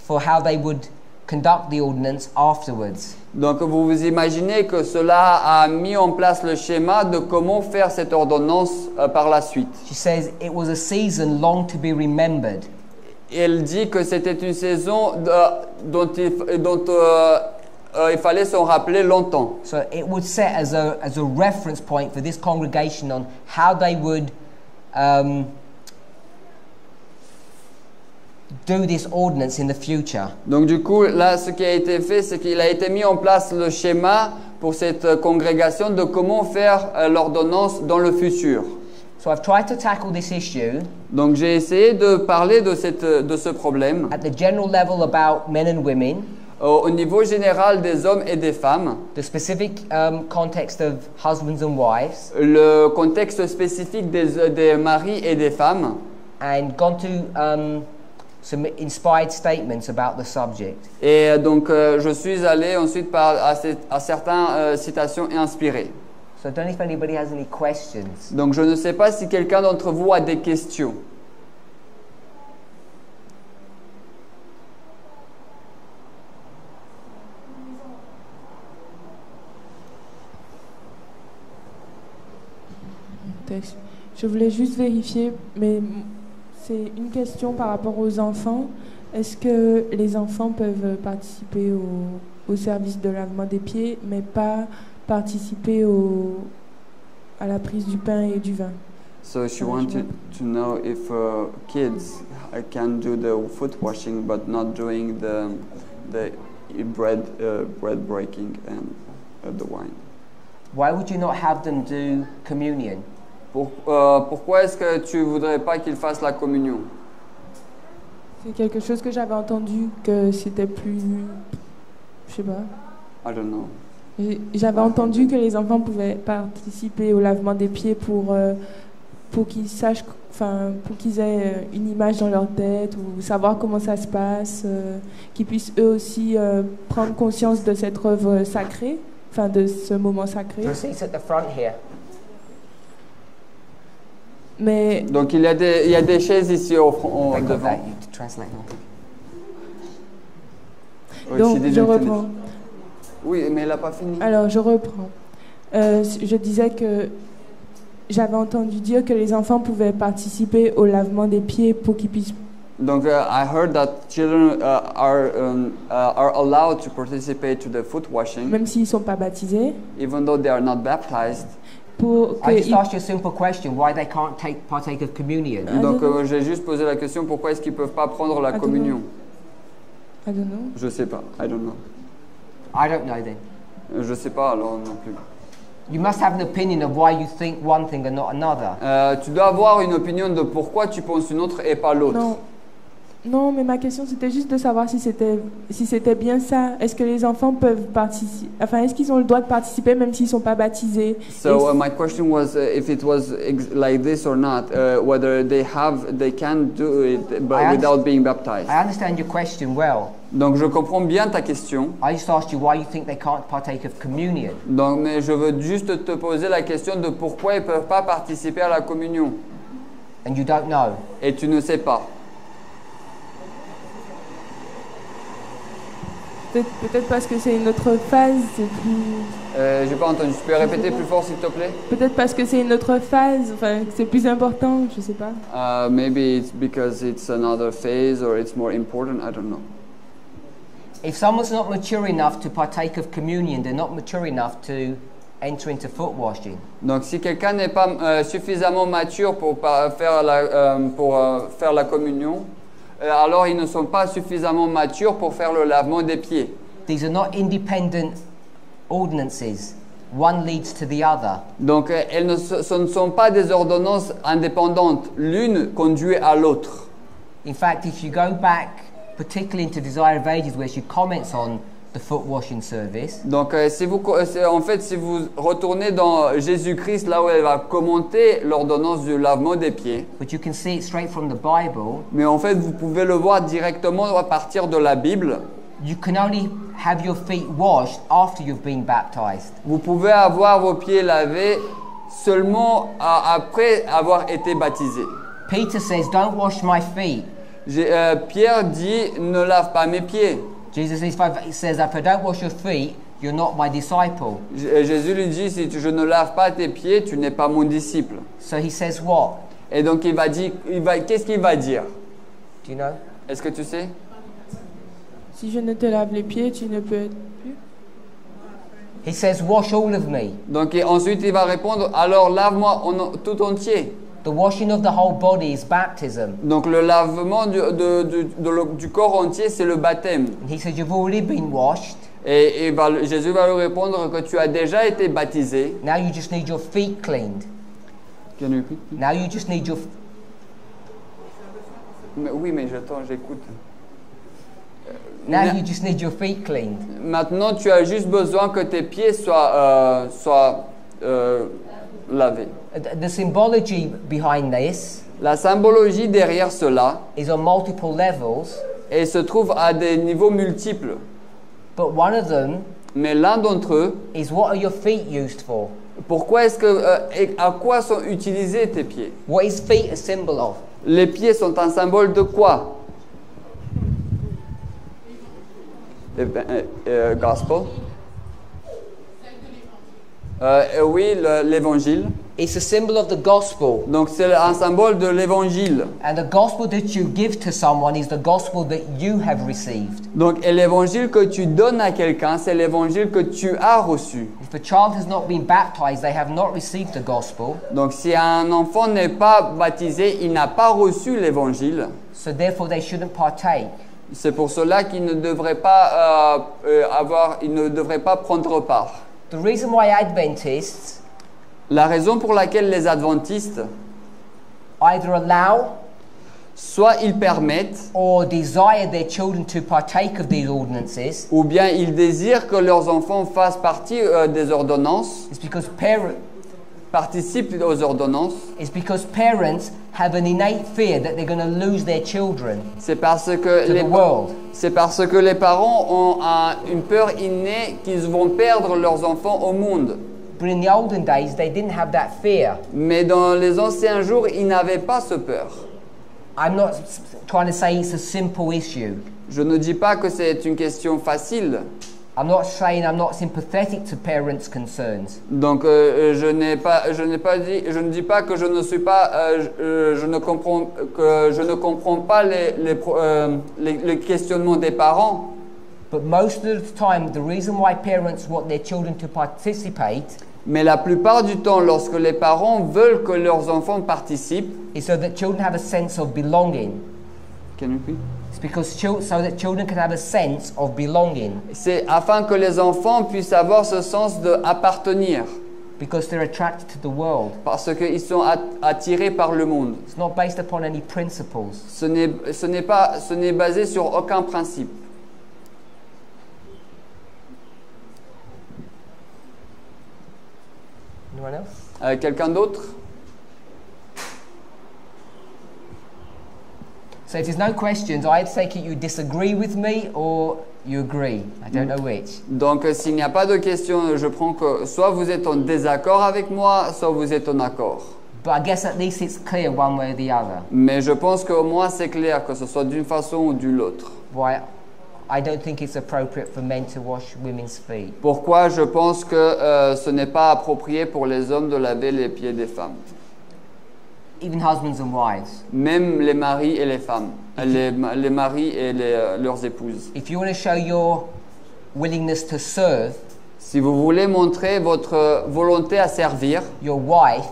Speaker 1: for how they would conduct the ordinance afterwards.
Speaker 2: Donc vous vous imaginez que cela a mis en place le schéma de comment faire cette ordonnance par la suite.
Speaker 1: She says it was a season long to be remembered.
Speaker 2: Et elle dit que c'était une saison dont il fallait s'en rappeler longtemps.
Speaker 1: So it would set as a reference point for this congregation on how they would do this ordinance in the future.
Speaker 2: Donc du coup, là, ce qui a été fait, c'est qu'il a été mis en place le schéma pour cette congrégation de comment faire l'ordonnance dans le futur.
Speaker 1: So I've tried to tackle this issue
Speaker 2: Donc j'ai essayé de parler de ce problème
Speaker 1: at the general level about men and women,
Speaker 2: au niveau général des hommes et des femmes,
Speaker 1: the specific context of husbands and wives,
Speaker 2: le contexte spécifique des maris et des femmes,
Speaker 1: and gone to some inspired statements about the subject.
Speaker 2: et donc je suis allé ensuite à certaines citations inspirées.
Speaker 1: So I don't know if anybody has any questions.
Speaker 2: Donc je ne sais pas si quelqu'un d'entre vous a des questions.
Speaker 3: Je voulais juste vérifier, mais c'est une question par rapport aux enfants. Est-ce que les enfants peuvent participer au service de lavement des pieds, mais pas participer à la prise du pain et du vin?
Speaker 2: So she wanted to know if kids can do the foot washing, but not doing the bread breaking and the wine.
Speaker 1: Why would you not have them do communion?
Speaker 2: Pourquoi est-ce que tu voudrais pas qu'ils fassent la communion?
Speaker 3: C'est quelque chose que j'avais entendu, que c'était plus... Je sais pas.
Speaker 2: I don't know.
Speaker 3: J'avais entendu que les enfants pouvaient participer au lavement des pieds pour qu'ils sachent, enfin, pour qu'ils aient une image dans leur tête ou savoir comment ça se passe, qu'ils puissent eux aussi prendre conscience de cette œuvre sacrée, enfin de ce moment sacré.
Speaker 1: The seats at the front here.
Speaker 3: Mais
Speaker 2: Donc il y a des chaises ici
Speaker 1: They got
Speaker 2: devant.
Speaker 1: that, you translate now.
Speaker 3: donc je reprends.
Speaker 2: Oui, mais elle n'a pas fini.
Speaker 3: Alors je reprends. Je disais que j'avais entendu dire que les enfants pouvaient participer au lavement des pieds pour qu'ils puissent.
Speaker 2: Donc I heard that children are allowed to participate to the foot washing,
Speaker 3: Même s'ils ne sont pas baptisés,
Speaker 2: even though they are not baptized.
Speaker 3: pour
Speaker 1: I just
Speaker 3: que
Speaker 1: asked you a simple question: why they can't partake of communion?
Speaker 2: Donc j'ai juste posé la question pourquoi est-ce qu'ils peuvent pas prendre la
Speaker 3: I don't
Speaker 2: communion?
Speaker 3: I don't know.
Speaker 2: Je sais pas. I don't know.
Speaker 1: I don't know then.
Speaker 2: Je sais pas alors non plus.
Speaker 1: You must have an opinion of why you think one thing and not another.
Speaker 2: Tu dois avoir une opinion de pourquoi tu penses une autre et pas l'autre.
Speaker 3: Non, mais ma question c'était juste de savoir si c'était bien ça. Est-ce que les enfants peuvent participer? Enfin, est-ce qu'ils ont le droit de participer même s'ils sont pas baptisés?
Speaker 2: So my question was if it was like this or not, whether they can do it but without being baptized.
Speaker 1: I understand your question well.
Speaker 2: Donc je comprends bien ta question.
Speaker 1: I just asked you why you think they can't partake of communion.
Speaker 2: Donc mais je veux juste te poser la question de pourquoi ils peuvent pas participer à la communion.
Speaker 1: And you don't know.
Speaker 2: Et tu ne sais pas.
Speaker 3: Peut-être parce que c'est une autre phase, c'est plus...
Speaker 2: J'ai pas entendu. Tu peux répéter plus fort s'il te plaît?
Speaker 3: Peut-être parce que c'est une autre phase, enfin, que c'est plus important, je sais pas.
Speaker 2: Maybe it's because it's another phase or it's more important. I don't know.
Speaker 1: If someone's not mature enough to partake of communion, they're not mature enough to enter into foot washing.
Speaker 2: Donc si quelqu'un n'est pas suffisamment mature pour faire la communion, alors ils ne sont pas suffisamment matures pour faire le lavement des pieds.
Speaker 1: These are not independent ordinances. one leads to the other.
Speaker 2: Donc ce ne sont pas des ordonnances indépendantes. L'une conduit à l'autre.
Speaker 1: In fact, if you go back, particularly into Desire of Ages, where she comments on the foot washing service,
Speaker 2: Donc si vous retournez dans Jésus-Christ, là où elle va commenter l'ordonnance du lavement des pieds,
Speaker 1: but you can see it straight from the Bible,
Speaker 2: mais en fait vous pouvez le voir directement à partir de la Bible.
Speaker 1: you can only have your feet washed after you've been baptized.
Speaker 2: Vous pouvez avoir vos pieds lavés seulement après avoir été baptisé.
Speaker 1: Peter says, don't wash my feet.
Speaker 2: Pierre dit, ne lave pas mes pieds.
Speaker 1: Jesus says, if I don't wash your feet, you're not my disciple.
Speaker 2: Jésus lui dit, si je ne lave pas tes pieds, tu n'es pas mon disciple.
Speaker 1: So he says what?
Speaker 2: Et donc qu'est-ce qu'il va dire?
Speaker 1: Do you know?
Speaker 2: Est-ce que tu sais?
Speaker 3: Si je ne te lave les pieds, tu ne peux plus.
Speaker 1: He says, wash all of me.
Speaker 2: Donc ensuite il va répondre, alors lave-moi tout entier.
Speaker 1: The washing of the whole body is baptism.
Speaker 2: Donc le lavement du corps entier, c'est le baptême.
Speaker 1: And he says, you've already been washed.
Speaker 2: Et Jésus va lui répondre que tu as déjà été baptisé.
Speaker 1: Now you just need your feet cleaned. Now you just need your...
Speaker 2: Oui, mais j'écoute.
Speaker 1: Now you just need your feet cleaned.
Speaker 2: Maintenant, tu as juste besoin que tes pieds soient lavés.
Speaker 1: The symbology behind this
Speaker 2: La symbologie derrière cela
Speaker 1: is on multiple levels,
Speaker 2: et se trouve à des niveaux multiples.
Speaker 1: but one of them
Speaker 2: Mais l'un d'entre eux,
Speaker 1: is, what are your feet used for?
Speaker 2: pourquoi à quoi sont utilisés tes pieds?
Speaker 1: What is feet a symbol of?
Speaker 2: Les pieds sont un symbole de quoi? Gospel. Oui, l'évangile.
Speaker 1: It's a symbol of the gospel.
Speaker 2: Donc c'est un symbole de l'évangile.
Speaker 1: And the gospel that you give to someone is the gospel that you have received.
Speaker 2: Donc et l'évangile que tu donnes à quelqu'un, c'est l'évangile que tu as reçu.
Speaker 1: If a child has not been baptized, they have not received the gospel.
Speaker 2: Donc si un enfant n'est pas baptisé, il n'a pas reçu l'évangile.
Speaker 1: So therefore they shouldn't partake.
Speaker 2: C'est pour cela qu'il ne devrait pas il ne devrait pas prendre part.
Speaker 1: The reason why Adventists
Speaker 2: La raison pour laquelle les adventistes,
Speaker 1: either allow
Speaker 2: soit ils permettent,
Speaker 1: or desire their children to partake of these ordinances
Speaker 2: ou bien ils désirent que leurs enfants fassent partie des ordonnances,
Speaker 1: is because
Speaker 2: participent aux ordonnances,
Speaker 1: parents have an innate fear that they're going to lose their children
Speaker 2: c'est parce que
Speaker 1: to the world.
Speaker 2: les parents ont une peur innée qu'ils vont perdre leurs enfants au monde.
Speaker 1: But in the olden days, they didn't have that fear.
Speaker 2: Mais dans les anciens jours, ils n'avaient pas ce peur.
Speaker 1: I'm not trying to say it's a simple issue.
Speaker 2: Je ne dis pas que c'est une question facile.
Speaker 1: I'm not saying I'm not sympathetic to parents' concerns.
Speaker 2: Donc je ne dis pas que je ne suis pas, je ne comprends pas les questionnements des parents.
Speaker 1: But most of the time, the reason why parents want their children to participate
Speaker 2: Mais la plupart du temps, lorsque les parents veulent que leurs enfants participent,
Speaker 1: is so that children have a sense of belonging.
Speaker 2: Can you repeat?
Speaker 1: It's because so that children can have a sense of belonging.
Speaker 2: C'est afin que les enfants puissent avoir ce sens d'appartenir.
Speaker 1: Because they're attracted to the world.
Speaker 2: Parce qu'ils sont attirés par le monde.
Speaker 1: It's not based upon any principles.
Speaker 2: Ce n'est basé sur aucun principe.
Speaker 1: Anyone else?
Speaker 2: Quelqu'un d'autre?
Speaker 1: So if there's no questions, I take it you disagree with me or you agree. I don't know which.
Speaker 2: Donc s'il n'y a pas de questions, je prends que soit vous êtes en désaccord avec moi, soit vous êtes en accord.
Speaker 1: But I guess at least it's clear one way or the other.
Speaker 2: Mais je pense qu'au moins c'est clair, que ce soit d'une façon ou d'une autre.
Speaker 1: Why I don't think it's appropriate for men to wash women's feet.
Speaker 2: Pourquoi je pense que ce n'est pas approprié pour les hommes de laver les pieds des femmes.
Speaker 1: Even husbands and wives.
Speaker 2: Même les maris et les femmes, les maris et leurs épouses.
Speaker 1: If you want to show your willingness to serve,
Speaker 2: si vous voulez montrer votre volonté à servir,
Speaker 1: your wife,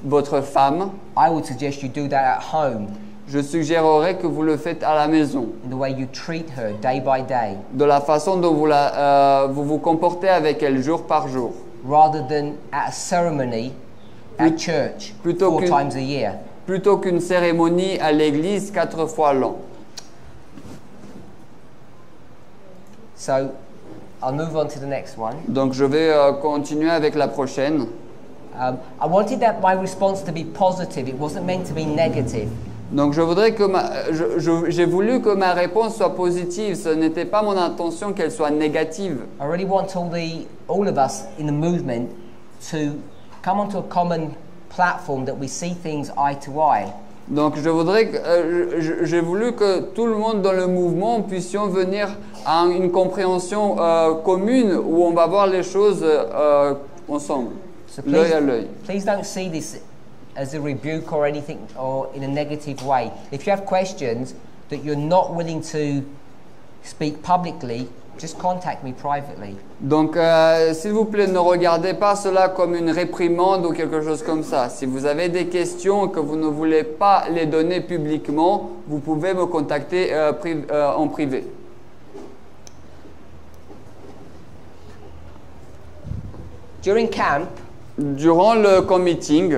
Speaker 2: votre femme,
Speaker 1: I would suggest you do that at home.
Speaker 2: Je suggérerais que vous le faites à la maison.
Speaker 1: In the way you treat her day by day.
Speaker 2: De la façon dont vous vous comportez avec elle jour par jour.
Speaker 1: rather than at a ceremony at church
Speaker 2: plutôt
Speaker 1: 4
Speaker 2: qu'une-
Speaker 1: times a year.
Speaker 2: plutôt qu'une cérémonie à l'église 4 fois l'an.
Speaker 1: So I'll move on to the next one.
Speaker 2: Donc je vais continuer avec la prochaine.
Speaker 1: I wanted that my response to be positive. It wasn't meant to be negative.
Speaker 2: Donc je voudrais que j'ai voulu que ma réponse soit positive. Ce n'était pas mon intention qu'elle soit négative.
Speaker 1: I really want all of us in the movement to come onto a common platform that we see things eye to eye.
Speaker 2: Donc je voudrais j'ai voulu que tout le monde dans le mouvement puissions venir à une compréhension commune où on va voir les choses ensemble,
Speaker 1: So
Speaker 2: l'œil à l'œil.
Speaker 1: please don't see this as a rebuke or anything or in a negative way. If you have questions that you're not willing to speak publicly, just contact me privately.
Speaker 2: Donc s'il vous plaît, ne regardez pas cela comme une réprimande ou quelque chose comme ça. Si vous avez des questions et que vous ne voulez pas les donner publiquement, vous pouvez me contacter en privé.
Speaker 1: During camp,
Speaker 2: Durant le camp meeting,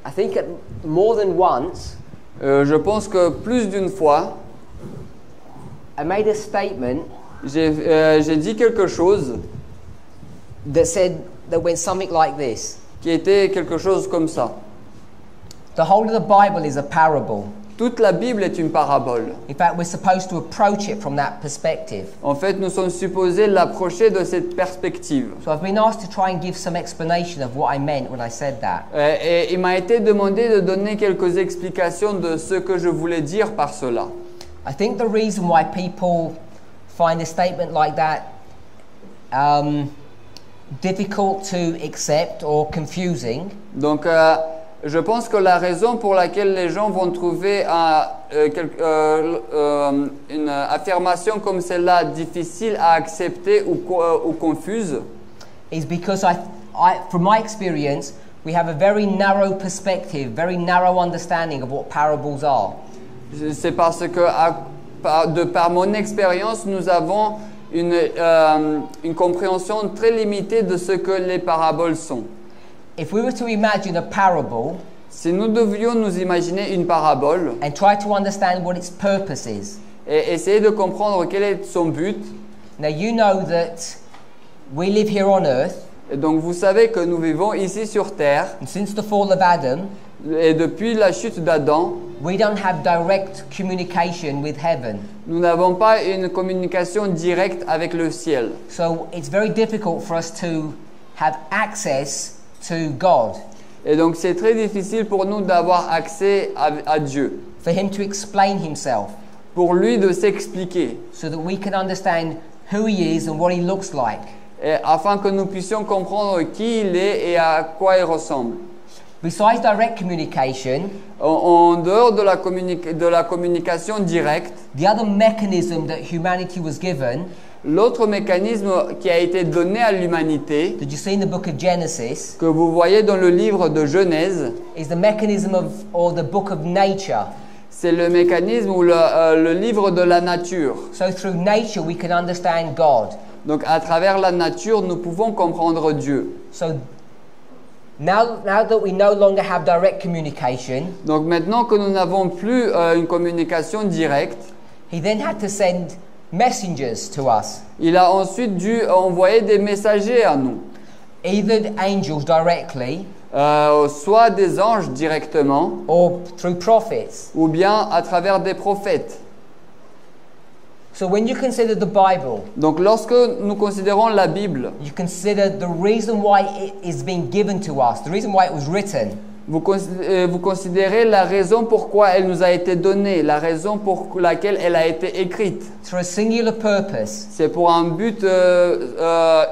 Speaker 1: I think more than once,
Speaker 2: je pense que plus d'une fois,
Speaker 1: I made a statement
Speaker 2: j'ai dit quelque chose
Speaker 1: that went something like this.
Speaker 2: qui était quelque chose comme ça.
Speaker 1: The whole of the Bible is a parable.
Speaker 2: Toute la Bible est une parabole.
Speaker 1: In fact, we're supposed to approach it from that perspective.
Speaker 2: En fait, nous sommes supposés l'approcher de cette perspective.
Speaker 1: So I've been asked to try and give some explanation of what I meant when I said that.
Speaker 2: Et il m'a été demandé de donner quelques explications de ce que je voulais dire par cela.
Speaker 1: I think the reason why people find a statement like that difficult to accept or confusing
Speaker 2: Donc, je pense que la raison pour laquelle les gens vont trouver une affirmation comme celle-là difficile à accepter ou confuse,
Speaker 1: is because from my experience, we have a very narrow perspective, very narrow understanding of what parables are.
Speaker 2: c'est parce que de par mon expérience, nous avons une compréhension très limitée de ce que les paraboles sont.
Speaker 1: If we were to imagine a parable
Speaker 2: Si nous devions nous imaginer une parabole
Speaker 1: and try to understand what its purpose is,
Speaker 2: et essayer de comprendre quel est son but,
Speaker 1: now you know that we live here on earth,
Speaker 2: et donc vous savez que nous vivons ici sur Terre,
Speaker 1: and since the fall of Adam,
Speaker 2: et depuis la chute d'Adam,
Speaker 1: we don't have direct communication with heaven.
Speaker 2: nous n'avons pas une communication directe avec le ciel.
Speaker 1: So it's very difficult for us to have access to God,
Speaker 2: Et donc c'est très difficile pour nous d'avoir accès à Dieu,
Speaker 1: for Him to explain Himself,
Speaker 2: pour lui de s'expliquer,
Speaker 1: so that we can understand who He is and what He looks like.
Speaker 2: et afin que nous puissions comprendre qui il est et à quoi il ressemble.
Speaker 1: Besides direct communication,
Speaker 2: En dehors de la communication directe,
Speaker 1: the other mechanism that humanity was given,
Speaker 2: l'autre mécanisme qui a été donné à l'humanité,
Speaker 1: that you see in the book of Genesis,
Speaker 2: que vous voyez dans le livre de Genèse,
Speaker 1: is the mechanism or the book of nature.
Speaker 2: c'est le mécanisme ou le livre de la nature.
Speaker 1: So through nature we can understand God.
Speaker 2: Donc à travers la nature, nous pouvons comprendre Dieu.
Speaker 1: So now that we no longer have direct communication,
Speaker 2: Donc maintenant que nous n'avons plus une communication directe,
Speaker 1: He then had to send messengers to us,
Speaker 2: il a ensuite dû envoyer des messagers à nous,
Speaker 1: either angels directly
Speaker 2: soit des anges directement,
Speaker 1: or through prophets.
Speaker 2: ou bien à travers des prophètes.
Speaker 1: So when you consider the Bible,
Speaker 2: Donc lorsque nous considérons la Bible,
Speaker 1: you consider the reason why it is being given to us, the reason why it was written.
Speaker 2: vous considérez la raison pourquoi elle nous a été donnée, la raison pour laquelle elle a été écrite.
Speaker 1: For a singular purpose,
Speaker 2: C'est pour un but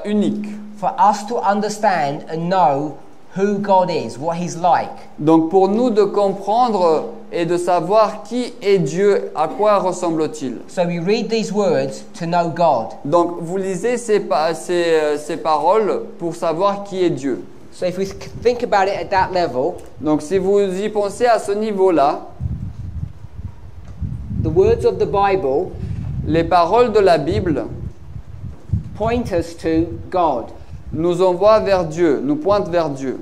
Speaker 2: unique.
Speaker 1: for us to understand and know who God is, what He's like.
Speaker 2: Donc pour nous de comprendre et de savoir qui est Dieu, à quoi ressemble-t-il.
Speaker 1: So we read these words to know God.
Speaker 2: Donc vous lisez ces paroles pour savoir qui est Dieu.
Speaker 1: So if we think about it at that level,
Speaker 2: Donc si vous y pensez à ce niveau-là,
Speaker 1: the words of the Bible
Speaker 2: les paroles de la Bible
Speaker 1: point us to God.
Speaker 2: nous envoie vers Dieu, nous pointe vers Dieu.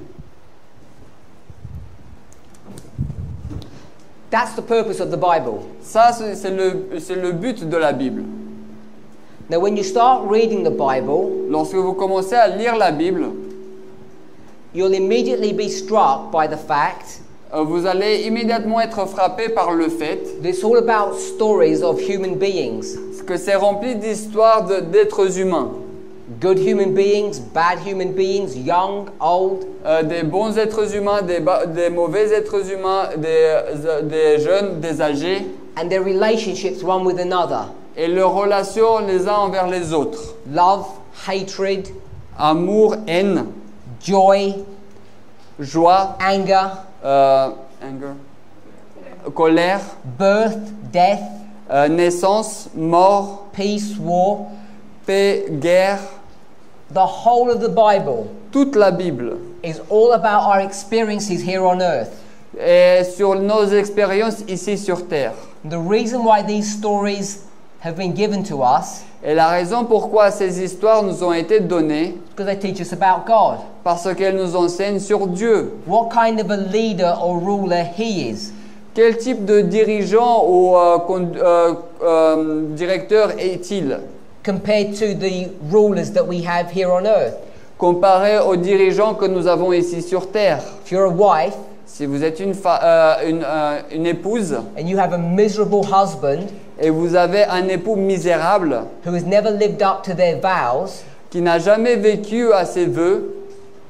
Speaker 1: That's the purpose of the Bible.
Speaker 2: Ça, c'est le but de la Bible.
Speaker 1: Now, when you start reading the Bible,
Speaker 2: Lorsque vous commencez à lire la Bible,
Speaker 1: you'll immediately be struck by the fact
Speaker 2: vous allez immédiatement être frappé par le fait
Speaker 1: that it's all about stories of human beings.
Speaker 2: que c'est rempli d'histoires d'êtres humains.
Speaker 1: Good human beings, bad human beings, young, old.
Speaker 2: Des bons êtres humains, des mauvais êtres humains, des jeunes, des âgés,
Speaker 1: And their relationships one with another.
Speaker 2: et leurs relations les uns envers les autres.
Speaker 1: Love, hatred,
Speaker 2: Amour, haine,
Speaker 1: joy,
Speaker 2: joie,
Speaker 1: anger,
Speaker 2: anger, colère,
Speaker 1: birth, death,
Speaker 2: naissance, mort,
Speaker 1: peace, war.
Speaker 2: paix, guerre.
Speaker 1: The whole of the Bible
Speaker 2: Toute la Bible
Speaker 1: is all about our experiences here on earth.
Speaker 2: est sur nos expériences ici sur Terre.
Speaker 1: The reason why these stories have been given to us
Speaker 2: Et la raison pourquoi ces histoires nous ont été données,
Speaker 1: is because they teach us about God.
Speaker 2: parce qu'elles nous enseignent sur Dieu.
Speaker 1: What kind of a leader or ruler He is.
Speaker 2: Quel type de dirigeant ou directeur est-il
Speaker 1: Compared to the rulers that we have here on earth.
Speaker 2: comparé aux dirigeants que nous avons ici sur Terre?
Speaker 1: If you're a wife
Speaker 2: Si vous êtes une épouse
Speaker 1: and you have a miserable husband
Speaker 2: et vous avez un époux misérable
Speaker 1: who has never lived up to their vows,
Speaker 2: qui n'a jamais vécu à ses vœux,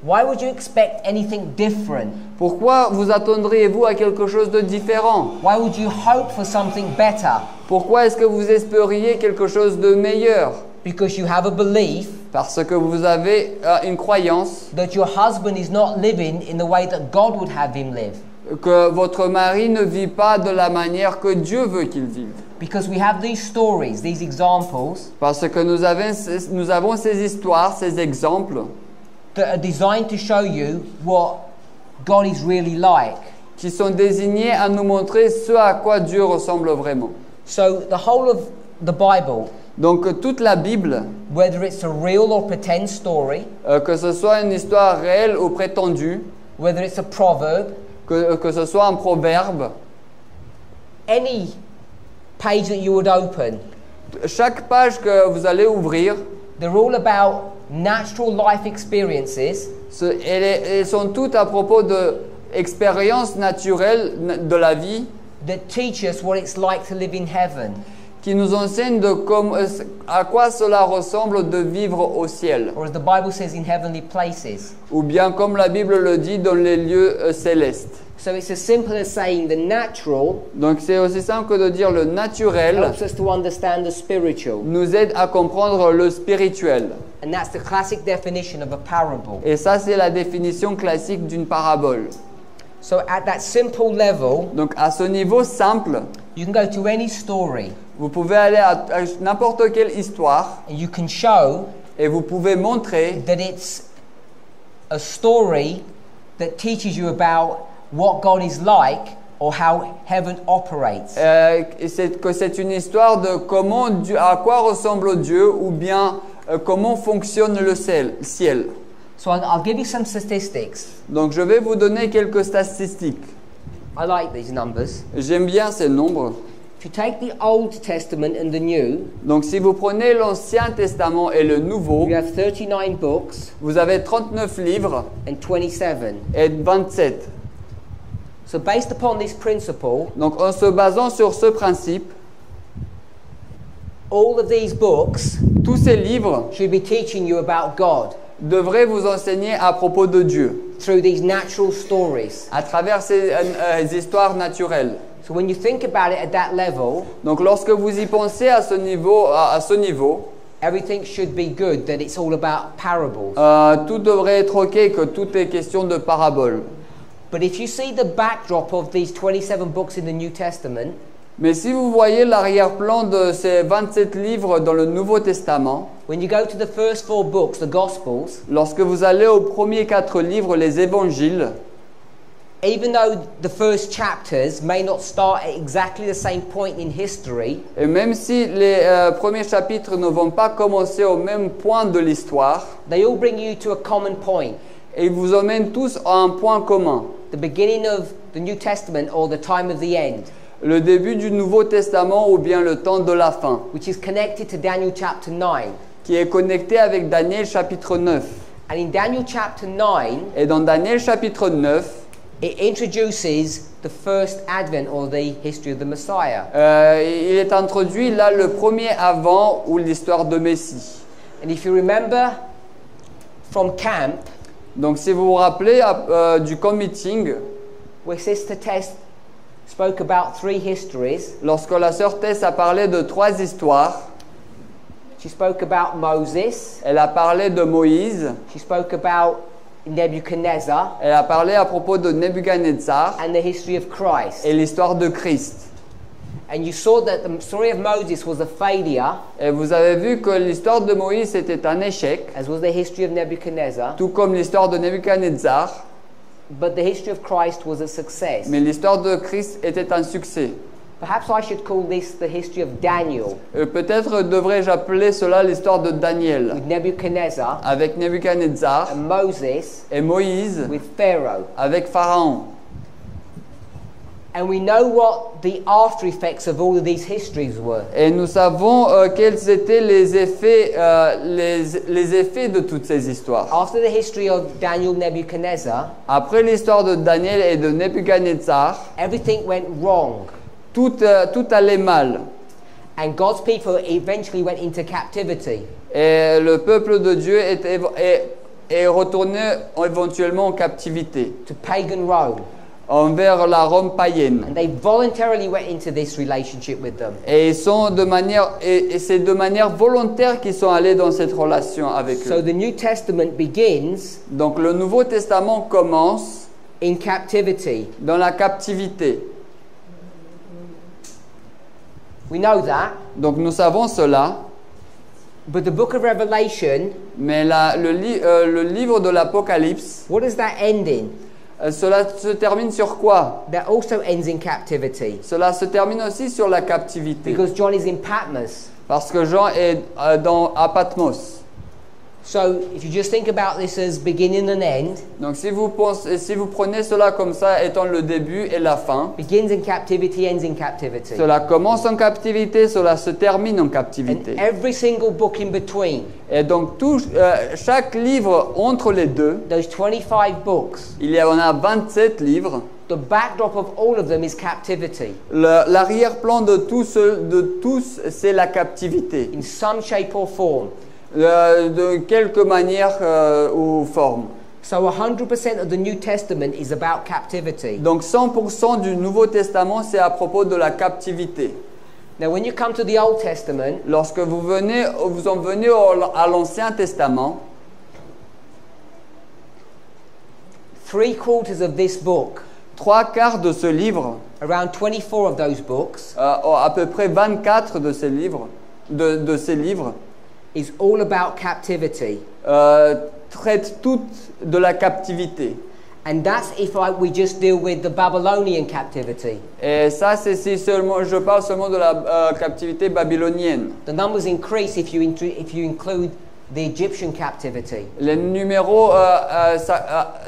Speaker 1: why would you expect anything different?
Speaker 2: pourquoi vous attendriez-vous à quelque chose de différent?
Speaker 1: Why would you hope for something better?
Speaker 2: Pourquoi est-ce que vous espériez quelque chose de meilleur?
Speaker 1: Because you have a belief
Speaker 2: Parce que vous avez une croyance
Speaker 1: that your husband is not living in the way that God would have him live.
Speaker 2: que votre mari ne vit pas de la manière que Dieu veut qu'il vive.
Speaker 1: Because we have these stories, these examples
Speaker 2: Parce que nous avons ces histoires, ces exemples
Speaker 1: that are designed to show you what God is really like.
Speaker 2: qui sont désignés à nous montrer ce à quoi Dieu ressemble vraiment.
Speaker 1: So the whole of the Bible,
Speaker 2: Donc toute la Bible,
Speaker 1: whether it's a real or pretend story,
Speaker 2: que ce soit une histoire réelle ou prétendue,
Speaker 1: whether it's a proverb,
Speaker 2: que ce soit un proverbe,
Speaker 1: any page that you would open,
Speaker 2: chaque page que vous allez ouvrir,
Speaker 1: they're all about natural life experiences
Speaker 2: elles sont toutes à propos d'expériences naturelles de la vie
Speaker 1: that teach us what it's like to live in heaven,
Speaker 2: qui nous enseignent à quoi cela ressemble de vivre au ciel,
Speaker 1: or as the Bible says, in heavenly places.
Speaker 2: ou bien comme la Bible le dit, dans les lieux célestes.
Speaker 1: So it's as simple as saying the natural
Speaker 2: Donc c'est aussi simple que de dire le naturel
Speaker 1: helps us to understand the spiritual.
Speaker 2: nous aide à comprendre le spirituel.
Speaker 1: And that's the classic definition of a parable.
Speaker 2: Et ça, c'est la définition classique d'une parabole.
Speaker 1: So at that simple level,
Speaker 2: Donc à ce niveau simple,
Speaker 1: you can go to any story
Speaker 2: vous pouvez aller à n'importe quelle histoire
Speaker 1: and you can show
Speaker 2: et vous pouvez montrer
Speaker 1: that it's a story that teaches you about what God is like or how heaven operates.
Speaker 2: que c'est une histoire de comment Dieu, à quoi ressemble Dieu ou bien comment fonctionne le ciel.
Speaker 1: So I'll give you some statistics.
Speaker 2: Donc je vais vous donner quelques statistiques.
Speaker 1: I like these numbers.
Speaker 2: J'aime bien ces nombres.
Speaker 1: If you take the Old Testament and the New,
Speaker 2: Donc si vous prenez l'Ancien Testament et le Nouveau,
Speaker 1: you have 39 books
Speaker 2: vous avez 39 livres
Speaker 1: and 27.
Speaker 2: et 27.
Speaker 1: So based upon this principle,
Speaker 2: Donc en se basant sur ce principe,
Speaker 1: all of these books
Speaker 2: tous ces livres
Speaker 1: should be teaching you about God
Speaker 2: devraient vous enseigner à propos de Dieu,
Speaker 1: through these natural stories.
Speaker 2: à travers ces histoires naturelles.
Speaker 1: So when you think about it at that level,
Speaker 2: Donc lorsque vous y pensez à ce niveau,
Speaker 1: everything should be good, that it's all about parables.
Speaker 2: tout devrait être ok, que tout est question de paraboles.
Speaker 1: But if you see the backdrop of these 27 books in the New Testament,
Speaker 2: Mais si vous voyez l'arrière-plan de ces 27 livres dans le Nouveau Testament,
Speaker 1: when you go to the first 4 books, the Gospels,
Speaker 2: lorsque vous allez aux premiers 4 livres, les évangiles,
Speaker 1: even though the first chapters may not start at exactly the same point in history,
Speaker 2: Et même si les premiers chapitres ne vont pas commencer au même point de l'histoire,
Speaker 1: they all bring you to a common point.
Speaker 2: ils vous emmènent tous à un point commun.
Speaker 1: The beginning of the New Testament or the time of the end,
Speaker 2: Le début du Nouveau Testament ou bien le temps de la fin,
Speaker 1: which is connected to Daniel chapter 9.
Speaker 2: qui est connecté avec Daniel chapitre 9.
Speaker 1: And in Daniel chapter 9,
Speaker 2: Et dans Daniel chapitre 9,
Speaker 1: it introduces the first advent or the history of the Messiah.
Speaker 2: il est introduit là le premier avant ou l'histoire de Messie.
Speaker 1: And if you remember from camp,
Speaker 2: Donc si vous vous rappelez du camp meeting,
Speaker 1: where Sister Tess spoke about 3 histories,
Speaker 2: lorsque la sœur Tess a parlé de 3 histoires,
Speaker 1: she spoke about Moses,
Speaker 2: elle a parlé de Moïse,
Speaker 1: she spoke about Nebuchadnezzar,
Speaker 2: elle a parlé à propos de Nebuchadnezzar
Speaker 1: and the history of Christ.
Speaker 2: et l'histoire de Christ.
Speaker 1: And you saw that the story of Moses was a failure,
Speaker 2: Et vous avez vu que l'histoire de Moïse était un échec,
Speaker 1: as was the history of Nebuchadnezzar,
Speaker 2: tout comme l'histoire de Nebuchadnezzar,
Speaker 1: but the history of Christ was a success.
Speaker 2: mais l'histoire de Christ était un succès.
Speaker 1: Perhaps I should call this the history of Daniel
Speaker 2: Peut-être devrais-je appeler cela l'histoire de Daniel,
Speaker 1: with Nebuchadnezzar
Speaker 2: avec Nebuchadnezzar
Speaker 1: and Moses
Speaker 2: et Moïse
Speaker 1: with Pharaoh.
Speaker 2: avec Pharaon.
Speaker 1: And we know what the after effects of all of these histories were.
Speaker 2: Et nous savons quels étaient les effets de toutes ces histoires.
Speaker 1: After the history of Daniel Nebuchadnezzar,
Speaker 2: Après l'histoire de Daniel et de Nebuchadnezzar,
Speaker 1: everything went wrong.
Speaker 2: tout allait mal.
Speaker 1: And God's people eventually went into captivity.
Speaker 2: Et le peuple de Dieu est retourné éventuellement en captivité,
Speaker 1: To pagan Rome.
Speaker 2: envers la Rome païenne.
Speaker 1: And they voluntarily went into this relationship with them.
Speaker 2: Et c'est de manière volontaire qu'ils sont allés dans cette relation avec
Speaker 1: So
Speaker 2: eux.
Speaker 1: the New Testament begins
Speaker 2: Donc le Nouveau Testament commence
Speaker 1: in captivity.
Speaker 2: dans la captivité.
Speaker 1: We know that.
Speaker 2: Donc nous savons cela,
Speaker 1: But the book of Revelation,
Speaker 2: mais le livre de l'Apocalypse,
Speaker 1: what does that end in?
Speaker 2: cela se termine sur quoi?
Speaker 1: That also ends in captivity.
Speaker 2: Cela se termine aussi sur la captivité.
Speaker 1: Because John is in Patmos.
Speaker 2: Parce que Jean est à Patmos.
Speaker 1: So if you just think about this as beginning and end,
Speaker 2: Donc si vous prenez cela comme ça étant le début et la fin,
Speaker 1: begins in captivity, ends in captivity.
Speaker 2: cela commence en captivité, cela se termine en
Speaker 1: And
Speaker 2: captivité.
Speaker 1: every single book in between,
Speaker 2: Et donc chaque livre entre les deux,
Speaker 1: those 25 books,
Speaker 2: on a 27 livres.
Speaker 1: the backdrop of all of them is captivity
Speaker 2: L'arrière-plan de tous, c'est la captivité,
Speaker 1: in some shape or form.
Speaker 2: de quelque manière ou forme.
Speaker 1: So 100% of the New Testament is about captivity.
Speaker 2: Donc 100% du Nouveau Testament, c'est à propos de la captivité.
Speaker 1: Now when you come to the Old Testament,
Speaker 2: Lorsque vous en venez à l'Ancien Testament,
Speaker 1: 3/4 of this book,
Speaker 2: 3/4 de ce livre,
Speaker 1: around 24 of those books,
Speaker 2: à peu près 24 de ces livres, de ces livres,
Speaker 1: is all about captivity.
Speaker 2: traitent toutes de la captivité.
Speaker 1: And that's if we just deal with the Babylonian captivity.
Speaker 2: Et ça, c'est si seulement, je parle seulement de la captivité babylonienne.
Speaker 1: The numbers increase if you include the Egyptian captivity.
Speaker 2: Les numéros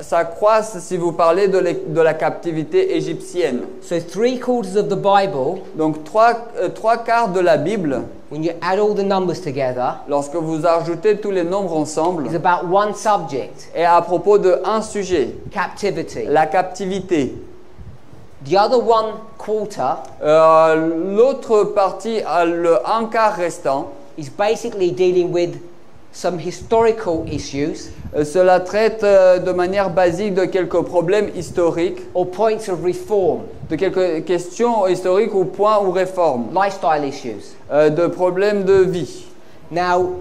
Speaker 2: s'accroissent si vous parlez de la captivité égyptienne.
Speaker 1: So 3/4 of the Bible,
Speaker 2: Donc 3/4 de la Bible,
Speaker 1: when you add all the numbers together,
Speaker 2: lorsque vous ajoutez tous les nombres ensemble,
Speaker 1: is about one subject,
Speaker 2: est à propos d'un sujet,
Speaker 1: captivity.
Speaker 2: la captivité.
Speaker 1: The other 1/4
Speaker 2: L'autre partie, le 1/4 restant,
Speaker 1: is basically dealing with some historical issues
Speaker 2: cela traite de manière basique de quelques problèmes historiques,
Speaker 1: or points of reform,
Speaker 2: de quelques questions historiques ou points ou réformes,
Speaker 1: lifestyle issues.
Speaker 2: de problèmes de vie.
Speaker 1: Now,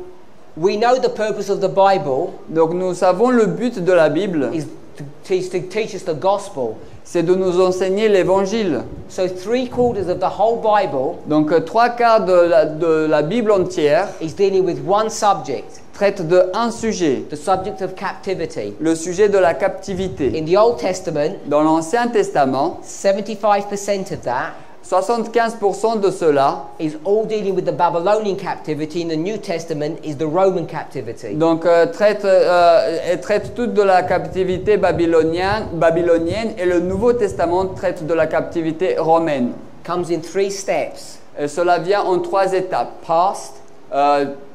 Speaker 1: we know the purpose of the Bible
Speaker 2: Donc nous savons le but de la Bible,
Speaker 1: is to teach us the gospel.
Speaker 2: c'est de nous enseigner l'évangile.
Speaker 1: So 3/4 of the whole Bible
Speaker 2: Donc 3/4 de la Bible entière
Speaker 1: is dealing with one subject,
Speaker 2: traite de un sujet,
Speaker 1: the subject of captivity.
Speaker 2: le sujet de la captivité.
Speaker 1: In the Old Testament,
Speaker 2: Dans l'Ancien Testament,
Speaker 1: 75% of that
Speaker 2: 75% de cela
Speaker 1: is all dealing with the Babylonian captivity, and the New Testament is the Roman captivity.
Speaker 2: donc traite toute de la captivité babylonienne et le Nouveau Testament traite de la captivité romaine.
Speaker 1: Comes in 3 steps:
Speaker 2: Et cela vient en 3 étapes.
Speaker 1: past,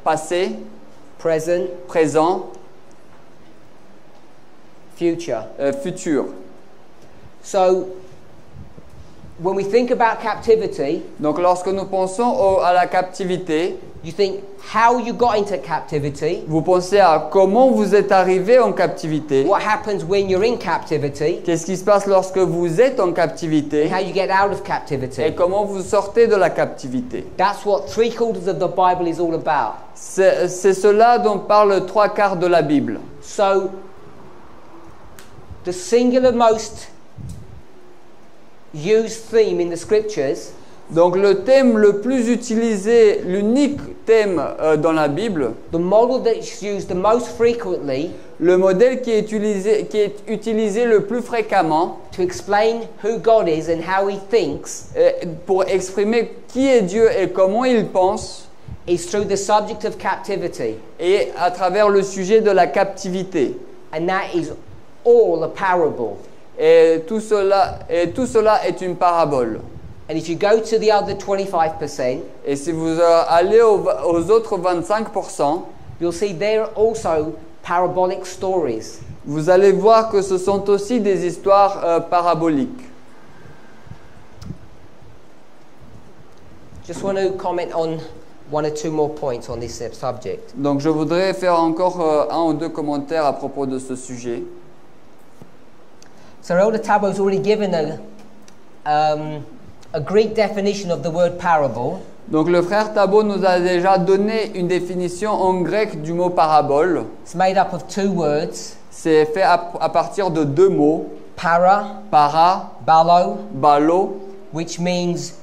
Speaker 2: Passé,
Speaker 1: present,
Speaker 2: présent,
Speaker 1: future.
Speaker 2: futur.
Speaker 1: So, when we think about captivity,
Speaker 2: Donc lorsque nous pensons à la captivité,
Speaker 1: you think how you got into captivity,
Speaker 2: vous pensez à comment vous êtes arrivé en captivité,
Speaker 1: what happens when you're in captivity,
Speaker 2: qu'est-ce qui se passe lorsque vous êtes en
Speaker 1: and
Speaker 2: captivité
Speaker 1: how you get out of
Speaker 2: et
Speaker 1: captivity.
Speaker 2: comment vous sortez de la captivité.
Speaker 1: That's what 3/4 of the Bible is all about.
Speaker 2: C'est cela dont parle 3/4 de la Bible.
Speaker 1: So, the singular most used theme in the scriptures
Speaker 2: Donc le thème le plus utilisé, l'unique thème dans la Bible,
Speaker 1: the model that's used the most frequently
Speaker 2: le modèle qui est utilisé le plus fréquemment
Speaker 1: to explain who God is and how he thinks
Speaker 2: pour exprimer qui est Dieu et comment il pense,
Speaker 1: is through the subject of captivity.
Speaker 2: et à travers le sujet de la captivité.
Speaker 1: And that is all a parable.
Speaker 2: Et tout cela est une parabole.
Speaker 1: And if you go to the other 25%,
Speaker 2: Et si vous allez aux autres 25%,
Speaker 1: you'll see there are also parabolic stories.
Speaker 2: vous allez voir que ce sont aussi des histoires paraboliques.
Speaker 1: Just want to comment on 1 or 2 more points on this subject.
Speaker 2: Donc je voudrais faire encore 1 ou 2 commentaires à propos de ce sujet.
Speaker 1: So Elder Tabo has already given a Greek definition of the word parable.
Speaker 2: Donc le frère Tabo nous a déjà donné une définition en grec du mot parabole.
Speaker 1: It's made up of 2 words,
Speaker 2: C'est fait à partir de 2 mots,
Speaker 1: para,
Speaker 2: para,
Speaker 1: balo,
Speaker 2: balo,
Speaker 1: which means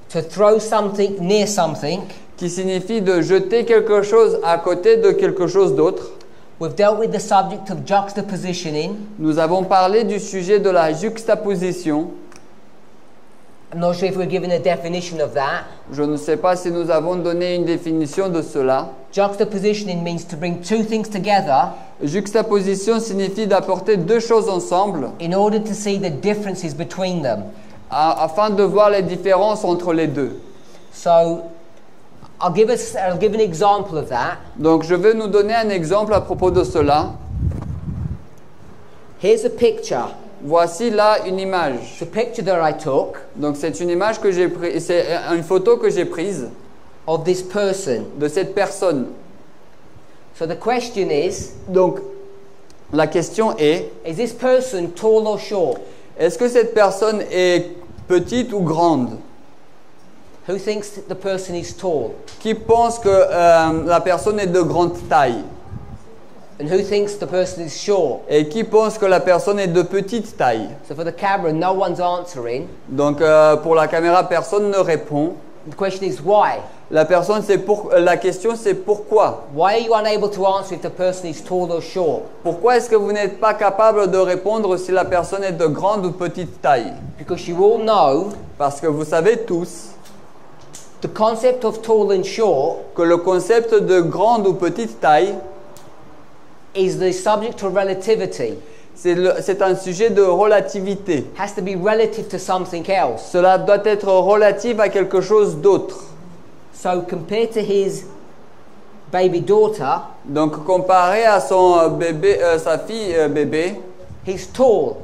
Speaker 1: to throw something near something.
Speaker 2: qui signifie de jeter quelque chose à côté de quelque chose d'autre.
Speaker 1: We've dealt with the subject of juxtapositioning.
Speaker 2: Nous avons parlé du sujet de la juxtaposition.
Speaker 1: I'm not sure if we're given a definition of that.
Speaker 2: Je ne sais pas si nous avons donné une définition de cela.
Speaker 1: Juxtapositioning means to bring 2 things together
Speaker 2: Juxtaposition signifie d'apporter 2 choses ensemble
Speaker 1: in order to see the differences between them.
Speaker 2: afin de voir les différences entre les deux.
Speaker 1: So I'll give an example of that.
Speaker 2: Donc je vais nous donner un exemple à propos de cela.
Speaker 1: Here's a picture.
Speaker 2: Voici là une image.
Speaker 1: It's a picture that I took
Speaker 2: Donc c'est une image que j'ai prise, c'est une photo que j'ai prise
Speaker 1: of this person.
Speaker 2: de cette personne.
Speaker 1: So the question is
Speaker 2: Donc la question est,
Speaker 1: this person tall or short?
Speaker 2: est-ce que cette personne est petite ou grande?
Speaker 1: Who thinks that the person is tall?
Speaker 2: Qui pense que la personne est de grande taille?
Speaker 1: And who thinks the person is short?
Speaker 2: Et qui pense que la personne est de petite taille?
Speaker 1: So for the camera, no one's answering.
Speaker 2: Donc pour la caméra, personne ne répond.
Speaker 1: The question is why?
Speaker 2: La question c'est pourquoi?
Speaker 1: Why are you unable to answer if the person is tall or short?
Speaker 2: Pourquoi est-ce que vous n'êtes pas capable de répondre si la personne est de grande ou petite taille?
Speaker 1: Because you all know
Speaker 2: Parce que vous savez tous
Speaker 1: the concept of tall and short
Speaker 2: que le concept de grande ou petite taille,
Speaker 1: is the subject of relativity.
Speaker 2: c'est un sujet de relativité.
Speaker 1: Has to be relative to something else.
Speaker 2: Cela doit être relatif à quelque chose d'autre.
Speaker 1: So compared to his baby daughter,
Speaker 2: Donc comparé à son bébé, sa fille bébé,
Speaker 1: he's tall.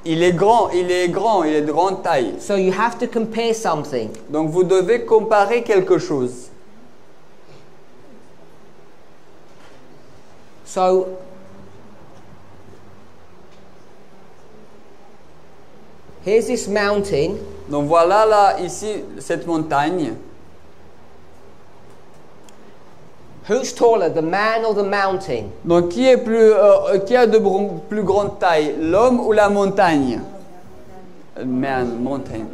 Speaker 2: il est grand, il est de grande taille.
Speaker 1: So you have to compare something.
Speaker 2: Donc vous devez comparer quelque chose.
Speaker 1: So here's this mountain.
Speaker 2: Donc voilà là ici cette montagne.
Speaker 1: Who's taller, the man or the mountain?
Speaker 2: Donc qui a de plus grande taille, l'homme ou la montagne? Mountain.